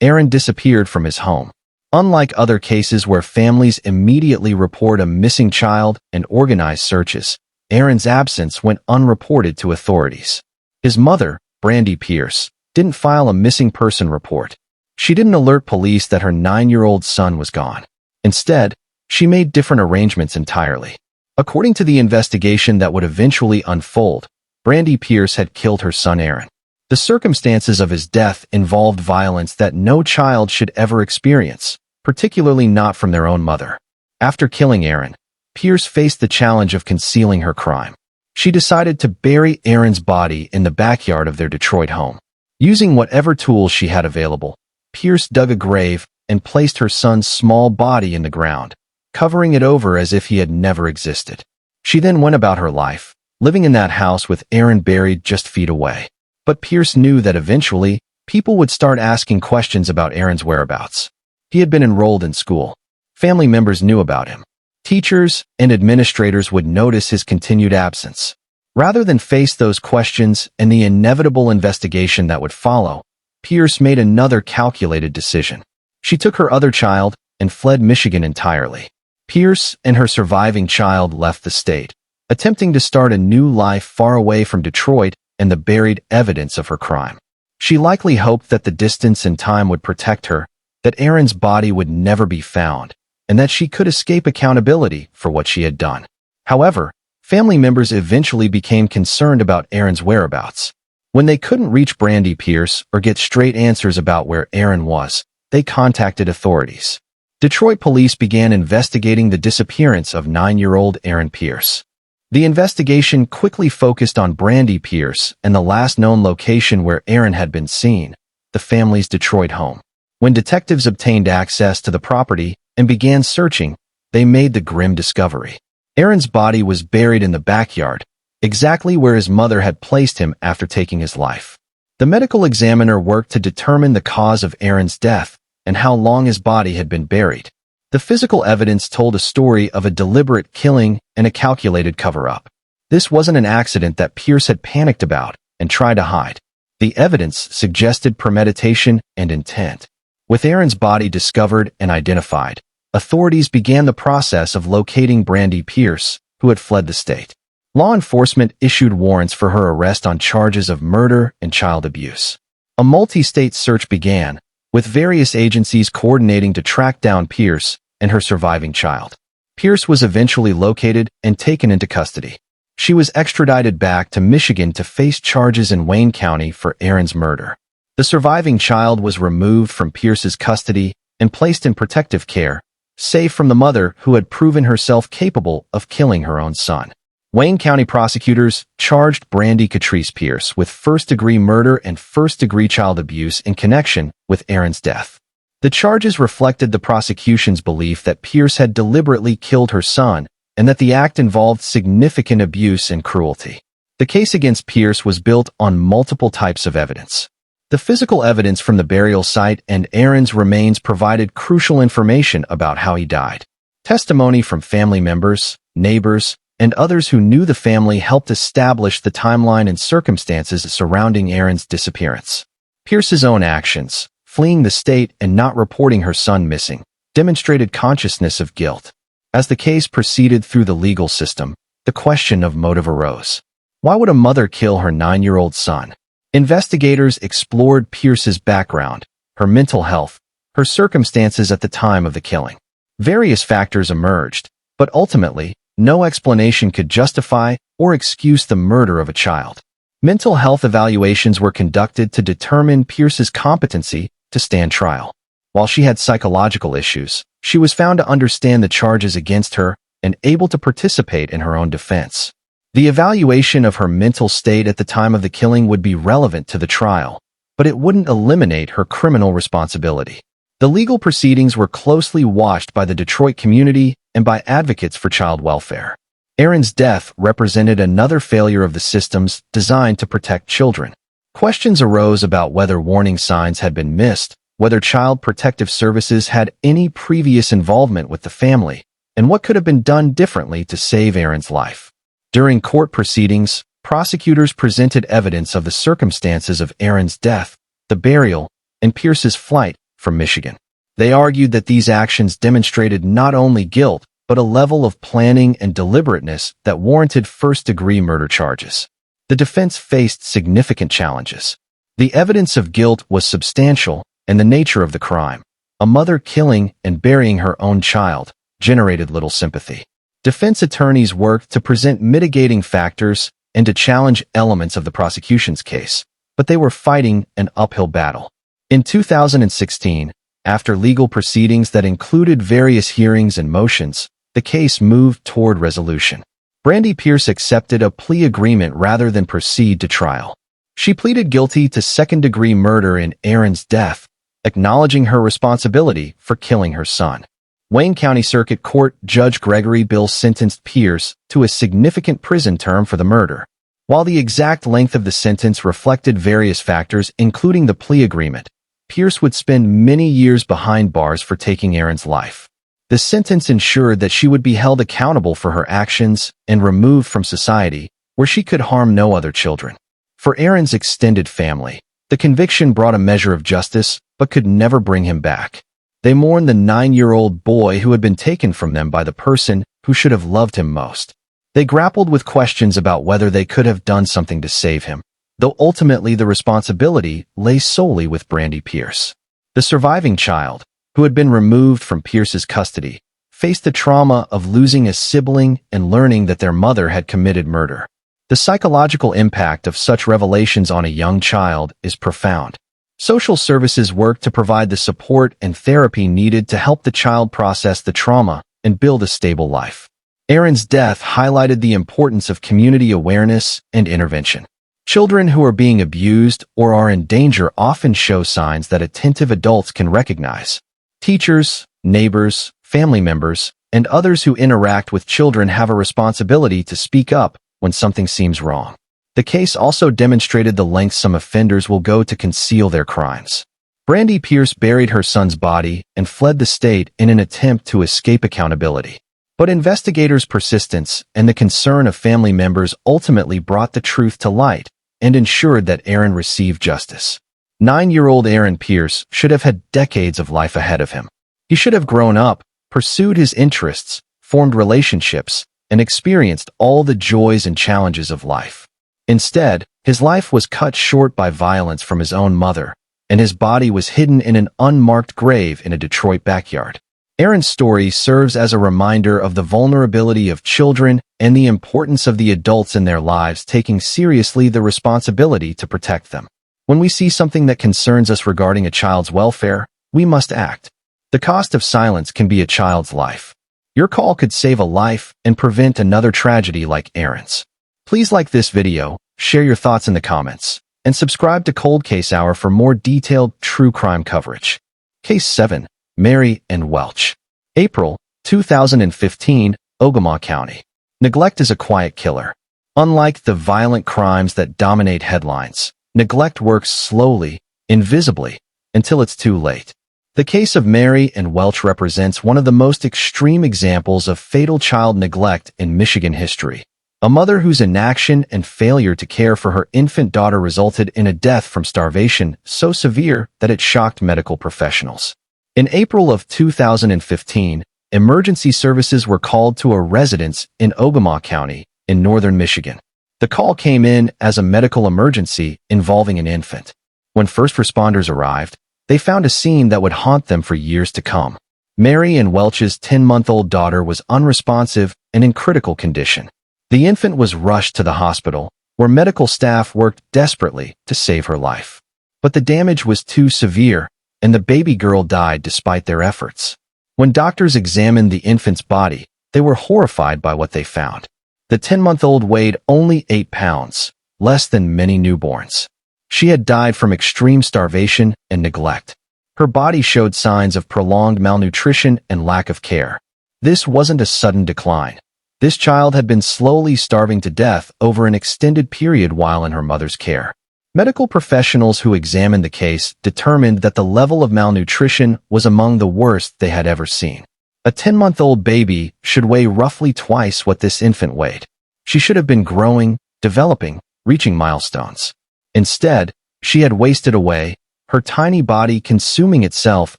Aaron disappeared from his home. Unlike other cases where families immediately report a missing child and organize searches, Aaron's absence went unreported to authorities. His mother, Brandee Pierce, didn't file a missing person report. She didn't alert police that her 9-year-old son was gone. Instead, she made different arrangements entirely. According to the investigation that would eventually unfold, Brandee Pierce had killed her son Aaron. The circumstances of his death involved violence that no child should ever experience, particularly not from their own mother. After killing Aaron, Pierce faced the challenge of concealing her crime. She decided to bury Aaron's body in the backyard of their Detroit home. Using whatever tools she had available, Pierce dug a grave and placed her son's small body in the ground, covering it over as if he had never existed. She then went about her life, living in that house with Aaron buried just feet away. But Pierce knew that eventually, people would start asking questions about Aaron's whereabouts. He had been enrolled in school. Family members knew about him. Teachers and administrators would notice his continued absence. Rather than face those questions and the inevitable investigation that would follow, Pierce made another calculated decision. She took her other child and fled Michigan entirely. Pierce and her surviving child left the state, attempting to start a new life far away from Detroit and the buried evidence of her crime. She likely hoped that the distance and time would protect her, that Aaron's body would never be found, and that she could escape accountability for what she had done. However, family members eventually became concerned about Aaron's whereabouts. When they couldn't reach Brandee Pierce or get straight answers about where Aaron was, they contacted authorities. Detroit police began investigating the disappearance of 9-year-old Aaron Pierce. The investigation quickly focused on Brandee Pierce and the last known location where Aaron had been seen, the family's Detroit home. When detectives obtained access to the property and began searching, they made the grim discovery. Aaron's body was buried in the backyard, exactly where his mother had placed him after taking his life. The medical examiner worked to determine the cause of Aaron's death and how long his body had been buried. The physical evidence told a story of a deliberate killing and a calculated cover-up. This wasn't an accident that Pierce had panicked about and tried to hide. The evidence suggested premeditation and intent. With Aaron's body discovered and identified, authorities began the process of locating Brandee Pierce, who had fled the state. Law enforcement issued warrants for her arrest on charges of murder and child abuse. A multi-state search began, with various agencies coordinating to track down Pierce and her surviving child. Pierce was eventually located and taken into custody. She was extradited back to Michigan to face charges in Wayne County for Aaron's murder. The surviving child was removed from Pierce's custody and placed in protective care, safe from the mother who had proven herself capable of killing her own son. Wayne County prosecutors charged Brandee Katrice Pierce with first-degree murder and first-degree child abuse in connection with Aaron's death. The charges reflected the prosecution's belief that Pierce had deliberately killed her son and that the act involved significant abuse and cruelty. The case against Pierce was built on multiple types of evidence. The physical evidence from the burial site and Aaron's remains provided crucial information about how he died. Testimony from family members, neighbors, and others who knew the family helped establish the timeline and circumstances surrounding Aaron's disappearance. Pierce's own actions, fleeing the state and not reporting her son missing, demonstrated consciousness of guilt. As the case proceeded through the legal system, the question of motive arose. Why would a mother kill her 9-year-old son? Investigators explored Pierce's background, her mental health, her circumstances at the time of the killing. Various factors emerged, but ultimately, no explanation could justify or excuse the murder of a child. Mental health evaluations were conducted to determine Pierce's competency to stand trial. While she had psychological issues, she was found to understand the charges against her and able to participate in her own defense. The evaluation of her mental state at the time of the killing would be relevant to the trial, but it wouldn't eliminate her criminal responsibility. The legal proceedings were closely watched by the Detroit community and by advocates for child welfare. Aaron's death represented another failure of the systems designed to protect children. Questions arose about whether warning signs had been missed, whether Child Protective Services had any previous involvement with the family, and what could have been done differently to save Aaron's life. During court proceedings, prosecutors presented evidence of the circumstances of Aaron's death, the burial, and Pierce's flight from Michigan. They argued that these actions demonstrated not only guilt, but a level of planning and deliberateness that warranted first-degree murder charges. The defense faced significant challenges. The evidence of guilt was substantial, and the nature of the crime, a mother killing and burying her own child, generated little sympathy. Defense attorneys worked to present mitigating factors and to challenge elements of the prosecution's case, but they were fighting an uphill battle. In 2016, after legal proceedings that included various hearings and motions, the case moved toward resolution. Brandee Pierce accepted a plea agreement rather than proceed to trial. She pleaded guilty to second-degree murder in Aaron's death, acknowledging her responsibility for killing her son. Wayne County Circuit Court Judge Gregory Bill sentenced Pierce to a significant prison term for the murder. While the exact length of the sentence reflected various factors, including the plea agreement, Pierce would spend many years behind bars for taking Aaron's life. The sentence ensured that she would be held accountable for her actions and removed from society, where she could harm no other children. For Aaron's extended family, the conviction brought a measure of justice, but could never bring him back. They mourned the 9-year-old boy who had been taken from them by the person who should have loved him most. They grappled with questions about whether they could have done something to save him, though ultimately the responsibility lay solely with Brandee Pierce. The surviving child, who had been removed from Pierce's custody, faced the trauma of losing a sibling and learning that their mother had committed murder. The psychological impact of such revelations on a young child is profound. Social services work to provide the support and therapy needed to help the child process the trauma and build a stable life. Aaron's death highlighted the importance of community awareness and intervention. Children who are being abused or are in danger often show signs that attentive adults can recognize. Teachers, neighbors, family members, and others who interact with children have a responsibility to speak up when something seems wrong. The case also demonstrated the lengths some offenders will go to conceal their crimes. Brandee Pierce buried her son's body and fled the state in an attempt to escape accountability. But investigators' persistence and the concern of family members ultimately brought the truth to light and ensured that Aaron received justice. 9-year-old Aaron Pierce should have had decades of life ahead of him. He should have grown up, pursued his interests, formed relationships, and experienced all the joys and challenges of life. Instead, his life was cut short by violence from his own mother, and his body was hidden in an unmarked grave in a Detroit backyard. Aaron's story serves as a reminder of the vulnerability of children and the importance of the adults in their lives taking seriously the responsibility to protect them. When we see something that concerns us regarding a child's welfare, we must act. The cost of silence can be a child's life. Your call could save a life and prevent another tragedy like Aaron's. Please like this video, share your thoughts in the comments, and subscribe to Cold Case Hour for more detailed true crime coverage. Case 7. Mary and Welch. April 2015, Oakland County. Neglect is a quiet killer. Unlike the violent crimes that dominate headlines, neglect works slowly, invisibly, until it's too late. The case of Mary and Welch represents one of the most extreme examples of fatal child neglect in Michigan history. A mother whose inaction and failure to care for her infant daughter resulted in a death from starvation so severe that it shocked medical professionals. In April of 2015, emergency services were called to a residence in Oakland County in northern Michigan. The call came in as a medical emergency involving an infant. When first responders arrived, they found a scene that would haunt them for years to come. Mary and Welch's 10-month-old daughter was unresponsive and in critical condition. The infant was rushed to the hospital, where medical staff worked desperately to save her life. But the damage was too severe, and the baby girl died despite their efforts. When doctors examined the infant's body, they were horrified by what they found. The 10-month-old weighed only 8 pounds, less than many newborns. She had died from extreme starvation and neglect. Her body showed signs of prolonged malnutrition and lack of care. This wasn't a sudden decline. This child had been slowly starving to death over an extended period while in her mother's care. Medical professionals who examined the case determined that the level of malnutrition was among the worst they had ever seen. A 10-month-old baby should weigh roughly twice what this infant weighed. She should have been growing, developing, reaching milestones. Instead, she had wasted away, her tiny body consuming itself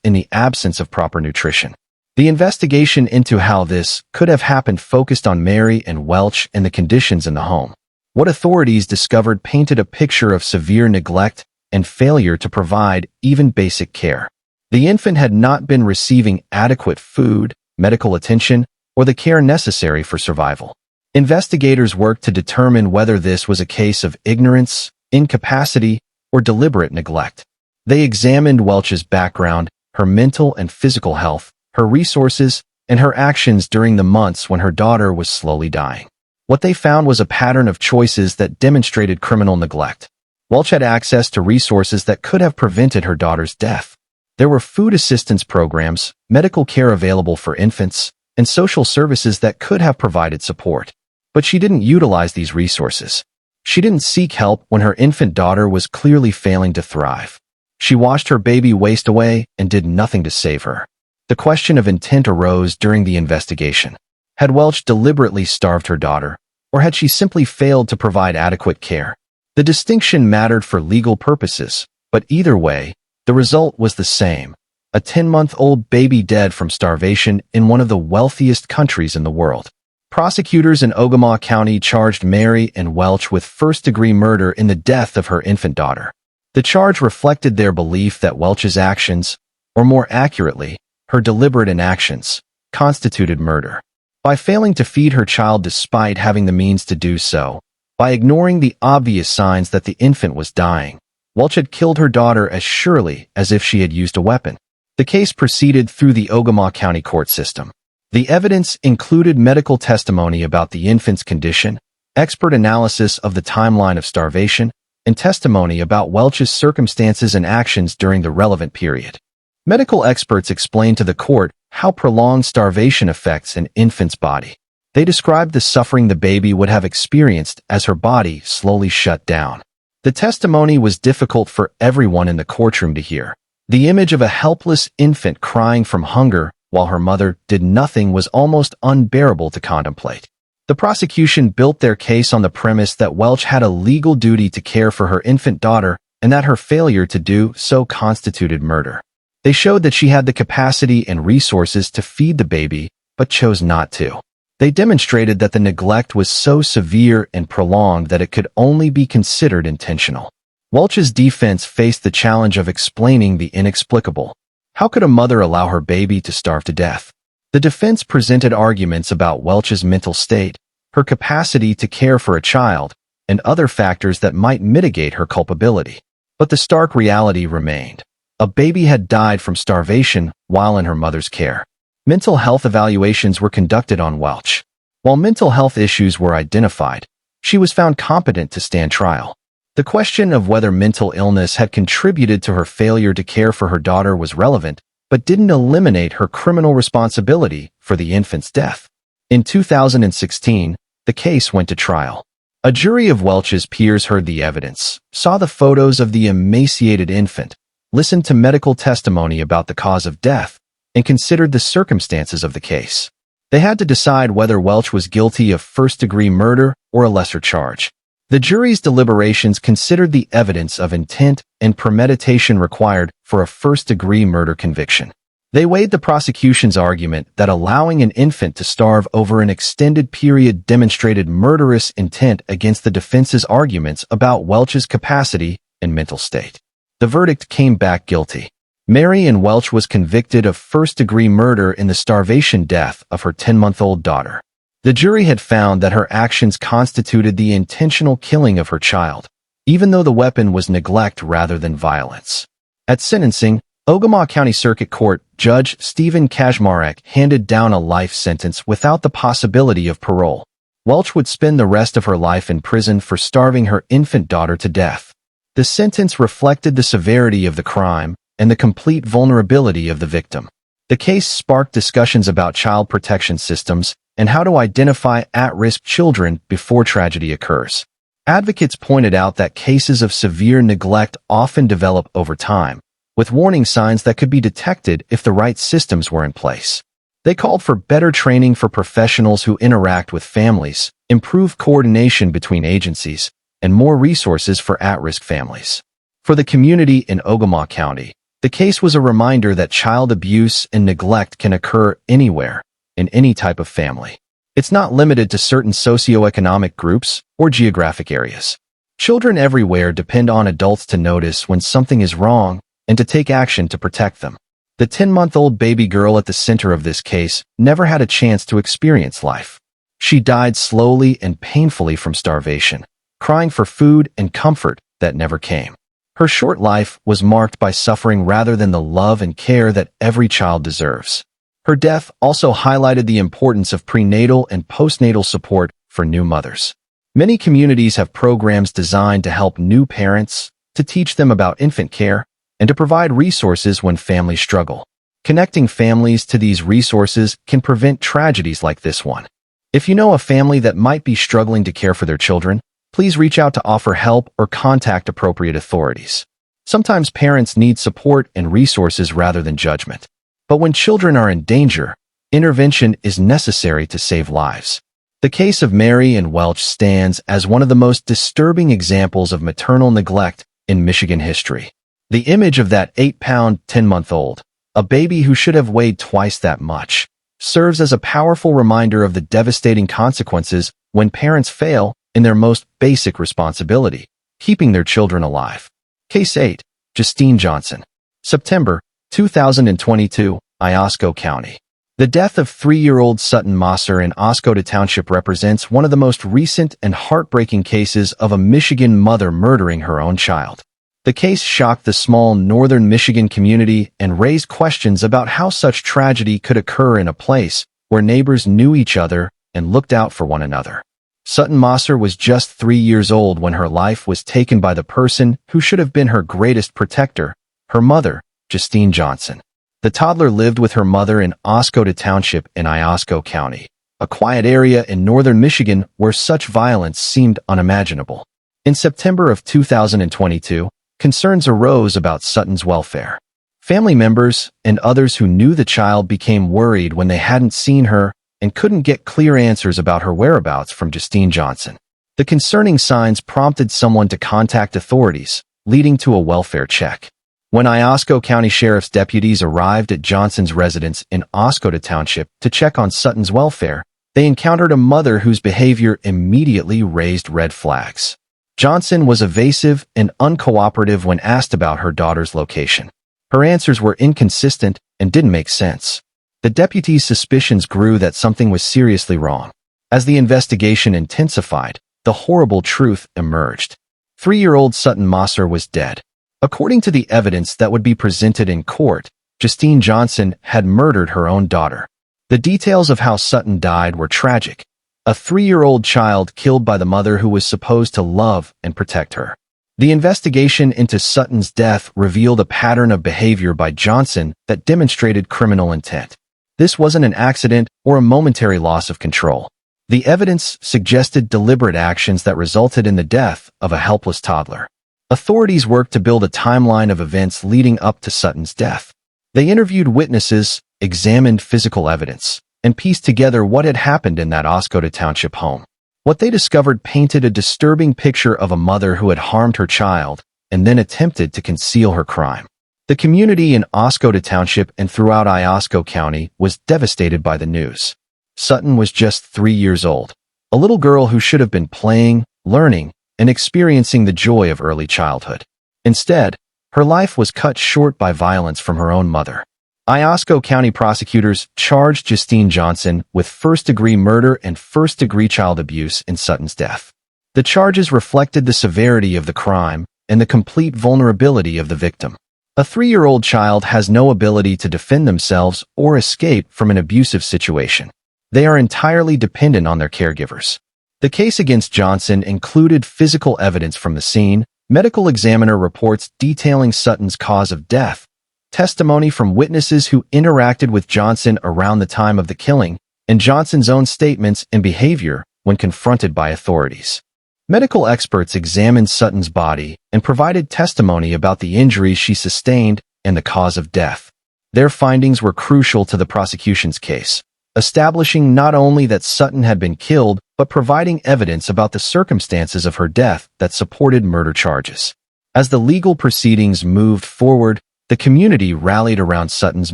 in the absence of proper nutrition. The investigation into how this could have happened focused on Mary and Welch and the conditions in the home. What authorities discovered painted a picture of severe neglect and failure to provide even basic care. The infant had not been receiving adequate food, medical attention, or the care necessary for survival. Investigators worked to determine whether this was a case of ignorance, incapacity, or deliberate neglect. They examined Welch's background, her mental and physical health, her resources, and her actions during the months when her daughter was slowly dying. What they found was a pattern of choices that demonstrated criminal neglect. Welch had access to resources that could have prevented her daughter's death. There were food assistance programs, medical care available for infants, and social services that could have provided support. But she didn't utilize these resources. She didn't seek help when her infant daughter was clearly failing to thrive. She watched her baby waste away and did nothing to save her. The question of intent arose during the investigation. Had Welch deliberately starved her daughter, or had she simply failed to provide adequate care? The distinction mattered for legal purposes, but either way, the result was the same: a 10-month-old baby dead from starvation in one of the wealthiest countries in the world. Prosecutors in Oakland County charged Mary and Welch with first-degree murder in the death of her infant daughter. The charge reflected their belief that Welch's actions, or more accurately, her deliberate inactions, constituted murder. By failing to feed her child despite having the means to do so, by ignoring the obvious signs that the infant was dying, Welch had killed her daughter as surely as if she had used a weapon. The case proceeded through the Oakland County court system. The evidence included medical testimony about the infant's condition, expert analysis of the timeline of starvation, and testimony about Welch's circumstances and actions during the relevant period. Medical experts explained to the court how prolonged starvation affects an infant's body. They described the suffering the baby would have experienced as her body slowly shut down. The testimony was difficult for everyone in the courtroom to hear. The image of a helpless infant crying from hunger while her mother did nothing was almost unbearable to contemplate. The prosecution built their case on the premise that Welch had a legal duty to care for her infant daughter and that her failure to do so constituted murder. They showed that she had the capacity and resources to feed the baby, but chose not to. They demonstrated that the neglect was so severe and prolonged that it could only be considered intentional. Welch's defense faced the challenge of explaining the inexplicable. How could a mother allow her baby to starve to death? The defense presented arguments about Welch's mental state, her capacity to care for a child, and other factors that might mitigate her culpability. But the stark reality remained. A baby had died from starvation while in her mother's care. Mental health evaluations were conducted on Welch. While mental health issues were identified, she was found competent to stand trial. The question of whether mental illness had contributed to her failure to care for her daughter was relevant, but didn't eliminate her criminal responsibility for the infant's death. In 2016, the case went to trial. A jury of Welch's peers heard the evidence, saw the photos of the emaciated infant, listened to medical testimony about the cause of death, and considered the circumstances of the case. They had to decide whether Welch was guilty of first-degree murder or a lesser charge. The jury's deliberations considered the evidence of intent and premeditation required for a first-degree murder conviction. They weighed the prosecution's argument that allowing an infant to starve over an extended period demonstrated murderous intent against the defense's arguments about Welch's capacity and mental state. The verdict came back guilty. Mary Ann Welch was convicted of first-degree murder in the starvation death of her 10-month-old daughter. The jury had found that her actions constituted the intentional killing of her child, even though the weapon was neglect rather than violence. At sentencing, Oakland County Circuit Court Judge Stephen Kaczmarek handed down a life sentence without the possibility of parole. Welch would spend the rest of her life in prison for starving her infant daughter to death. The sentence reflected the severity of the crime and the complete vulnerability of the victim. The case sparked discussions about child protection systems and how to identify at-risk children before tragedy occurs. Advocates pointed out that cases of severe neglect often develop over time, with warning signs that could be detected if the right systems were in place. They called for better training for professionals who interact with families, improved coordination between agencies, and more resources for at-risk families. For the community in Oakland County, the case was a reminder that child abuse and neglect can occur anywhere, in any type of family. It's not limited to certain socioeconomic groups or geographic areas. Children everywhere depend on adults to notice when something is wrong and to take action to protect them. The 10-month-old baby girl at the center of this case never had a chance to experience life. She died slowly and painfully from starvation, crying for food and comfort that never came. Her short life was marked by suffering rather than the love and care that every child deserves. Her death also highlighted the importance of prenatal and postnatal support for new mothers. Many communities have programs designed to help new parents, to teach them about infant care, and to provide resources when families struggle. Connecting families to these resources can prevent tragedies like this one. If you know a family that might be struggling to care for their children, please reach out to offer help or contact appropriate authorities. Sometimes parents need support and resources rather than judgment. But when children are in danger, intervention is necessary to save lives. The case of Mary and Welch stands as one of the most disturbing examples of maternal neglect in Michigan history. The image of that 8-pound, 10-month-old, a baby who should have weighed twice that much, serves as a powerful reminder of the devastating consequences when parents fail in their most basic responsibility, keeping their children alive. Case 8, Justine Johnson. September 2022, Iosco County. The death of 3-year-old Sutton Mosser in Oscoda Township represents one of the most recent and heartbreaking cases of a Michigan mother murdering her own child. The case shocked the small northern Michigan community and raised questions about how such tragedy could occur in a place where neighbors knew each other and looked out for one another. Sutton Mosser was just 3 years old when her life was taken by the person who should have been her greatest protector, her mother, Justine Johnson. The toddler lived with her mother in Oscoda Township in Iosco County, a quiet area in northern Michigan where such violence seemed unimaginable. In September of 2022, concerns arose about Sutton's welfare. Family members and others who knew the child became worried when they hadn't seen her and couldn't get clear answers about her whereabouts from Justine Johnson. The concerning signs prompted someone to contact authorities, leading to a welfare check. When Iosco County Sheriff's deputies arrived at Johnson's residence in Oscoda Township to check on Sutton's welfare, they encountered a mother whose behavior immediately raised red flags. Johnson was evasive and uncooperative when asked about her daughter's location. Her answers were inconsistent and didn't make sense. The deputies' suspicions grew that something was seriously wrong. As the investigation intensified, the horrible truth emerged. 3-year-old Sutton Mosser was dead. According to the evidence that would be presented in court, Justine Johnson had murdered her own daughter. The details of how Sutton died were tragic. A 3-year-old child killed by the mother who was supposed to love and protect her. The investigation into Sutton's death revealed a pattern of behavior by Johnson that demonstrated criminal intent. This wasn't an accident or a momentary loss of control. The evidence suggested deliberate actions that resulted in the death of a helpless toddler. Authorities worked to build a timeline of events leading up to Sutton's death. They interviewed witnesses, examined physical evidence, and pieced together what had happened in that Oscoda Township home. What they discovered painted a disturbing picture of a mother who had harmed her child and then attempted to conceal her crime. The community in Oscoda Township and throughout Iosco County was devastated by the news. Sutton was just 3 years old, a little girl who should have been playing, learning, and experiencing the joy of early childhood. Instead, her life was cut short by violence from her own mother. Iosco County prosecutors charged Justine Johnson with first-degree murder and first-degree child abuse in Sutton's death. The charges reflected the severity of the crime and the complete vulnerability of the victim. A 3-year-old child has no ability to defend themselves or escape from an abusive situation. They are entirely dependent on their caregivers. The case against Johnson included physical evidence from the scene, medical examiner reports detailing Sutton's cause of death, testimony from witnesses who interacted with Johnson around the time of the killing, and Johnson's own statements and behavior when confronted by authorities. Medical experts examined Sutton's body and provided testimony about the injuries she sustained and the cause of death. Their findings were crucial to the prosecution's case, establishing not only that Sutton had been killed, but providing evidence about the circumstances of her death that supported murder charges. As the legal proceedings moved forward, the community rallied around Sutton's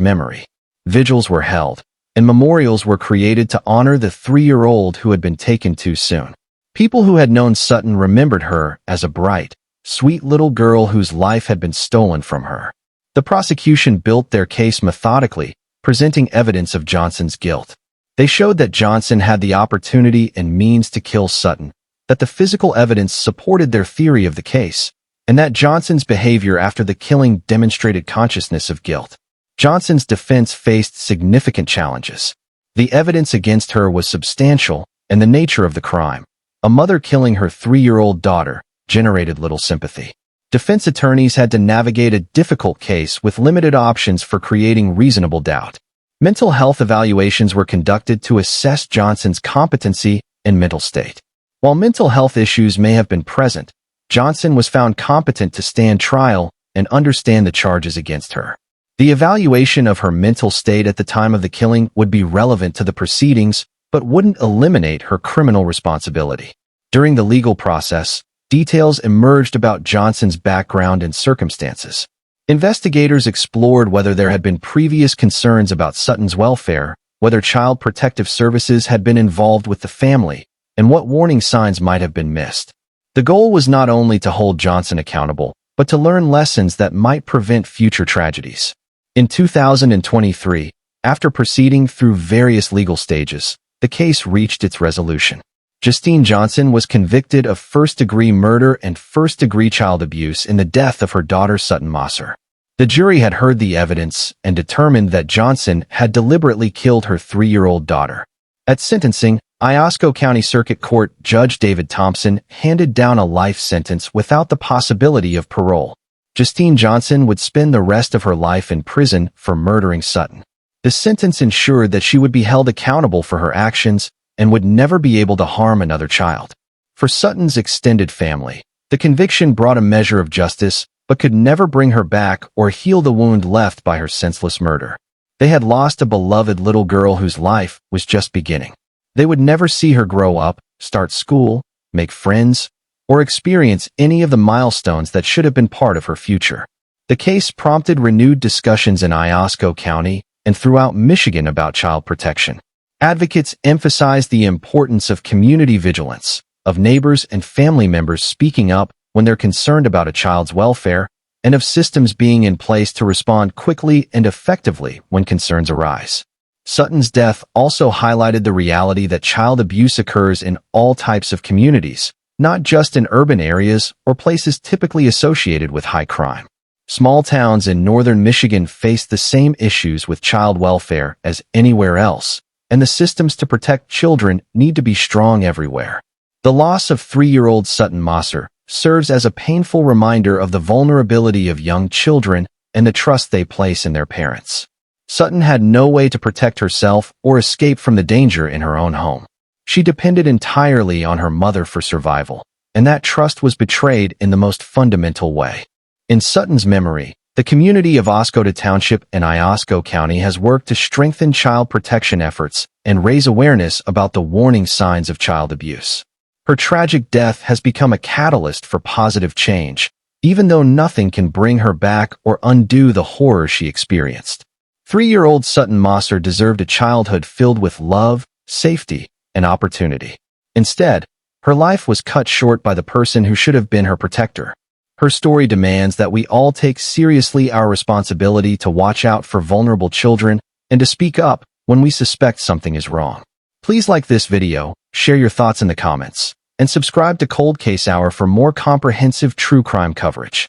memory. Vigils were held, and memorials were created to honor the 3-year-old who had been taken too soon. People who had known Sutton remembered her as a bright, sweet little girl whose life had been stolen from her. The prosecution built their case methodically, presenting evidence of Johnson's guilt. They showed that Johnson had the opportunity and means to kill Sutton, that the physical evidence supported their theory of the case, and that Johnson's behavior after the killing demonstrated consciousness of guilt. Johnson's defense faced significant challenges. The evidence against her was substantial, and the nature of the crime, a mother killing her 3-year-old daughter, generated little sympathy. Defense attorneys had to navigate a difficult case with limited options for creating reasonable doubt. Mental health evaluations were conducted to assess Johnson's competency and mental state. While mental health issues may have been present, Johnson was found competent to stand trial and understand the charges against her. The evaluation of her mental state at the time of the killing would be relevant to the proceedings, but wouldn't eliminate her criminal responsibility. During the legal process, details emerged about Johnson's background and circumstances. Investigators explored whether there had been previous concerns about Sutton's welfare, whether Child Protective Services had been involved with the family, and what warning signs might have been missed. The goal was not only to hold Johnson accountable, but to learn lessons that might prevent future tragedies. In 2023, after proceeding through various legal stages, the case reached its resolution. Justine Johnson was convicted of first-degree murder and first-degree child abuse in the death of her daughter Sutton Mosser. The jury had heard the evidence and determined that Johnson had deliberately killed her 3-year-old daughter. At sentencing, Iosco County Circuit Court Judge David Thompson handed down a life sentence without the possibility of parole. Justine Johnson would spend the rest of her life in prison for murdering Sutton. The sentence ensured that she would be held accountable for her actions and would never be able to harm another child. For Sutton's extended family, the conviction brought a measure of justice, but could never bring her back or heal the wound left by her senseless murder. They had lost a beloved little girl whose life was just beginning. They would never see her grow up, start school, make friends, or experience any of the milestones that should have been part of her future. The case prompted renewed discussions in Iosco County and throughout Michigan about child protection. Advocates emphasized the importance of community vigilance, of neighbors and family members speaking up when they're concerned about a child's welfare, and of systems being in place to respond quickly and effectively when concerns arise. Sutton's death also highlighted the reality that child abuse occurs in all types of communities, not just in urban areas or places typically associated with high crime. Small towns in northern Michigan face the same issues with child welfare as anywhere else, and the systems to protect children need to be strong everywhere. The loss of 3-year-old Sutton Mosser serves as a painful reminder of the vulnerability of young children and the trust they place in their parents. Sutton had no way to protect herself or escape from the danger in her own home. She depended entirely on her mother for survival, and that trust was betrayed in the most fundamental way. In Sutton's memory, the community of Oscoda Township and Iosco County has worked to strengthen child protection efforts and raise awareness about the warning signs of child abuse. Her tragic death has become a catalyst for positive change, even though nothing can bring her back or undo the horror she experienced. 3-year-old Sutton Mosser deserved a childhood filled with love, safety, and opportunity. Instead, her life was cut short by the person who should have been her protector. Her story demands that we all take seriously our responsibility to watch out for vulnerable children and to speak up when we suspect something is wrong. Please like this video, share your thoughts in the comments, and subscribe to Cold Case Hour for more comprehensive true crime coverage.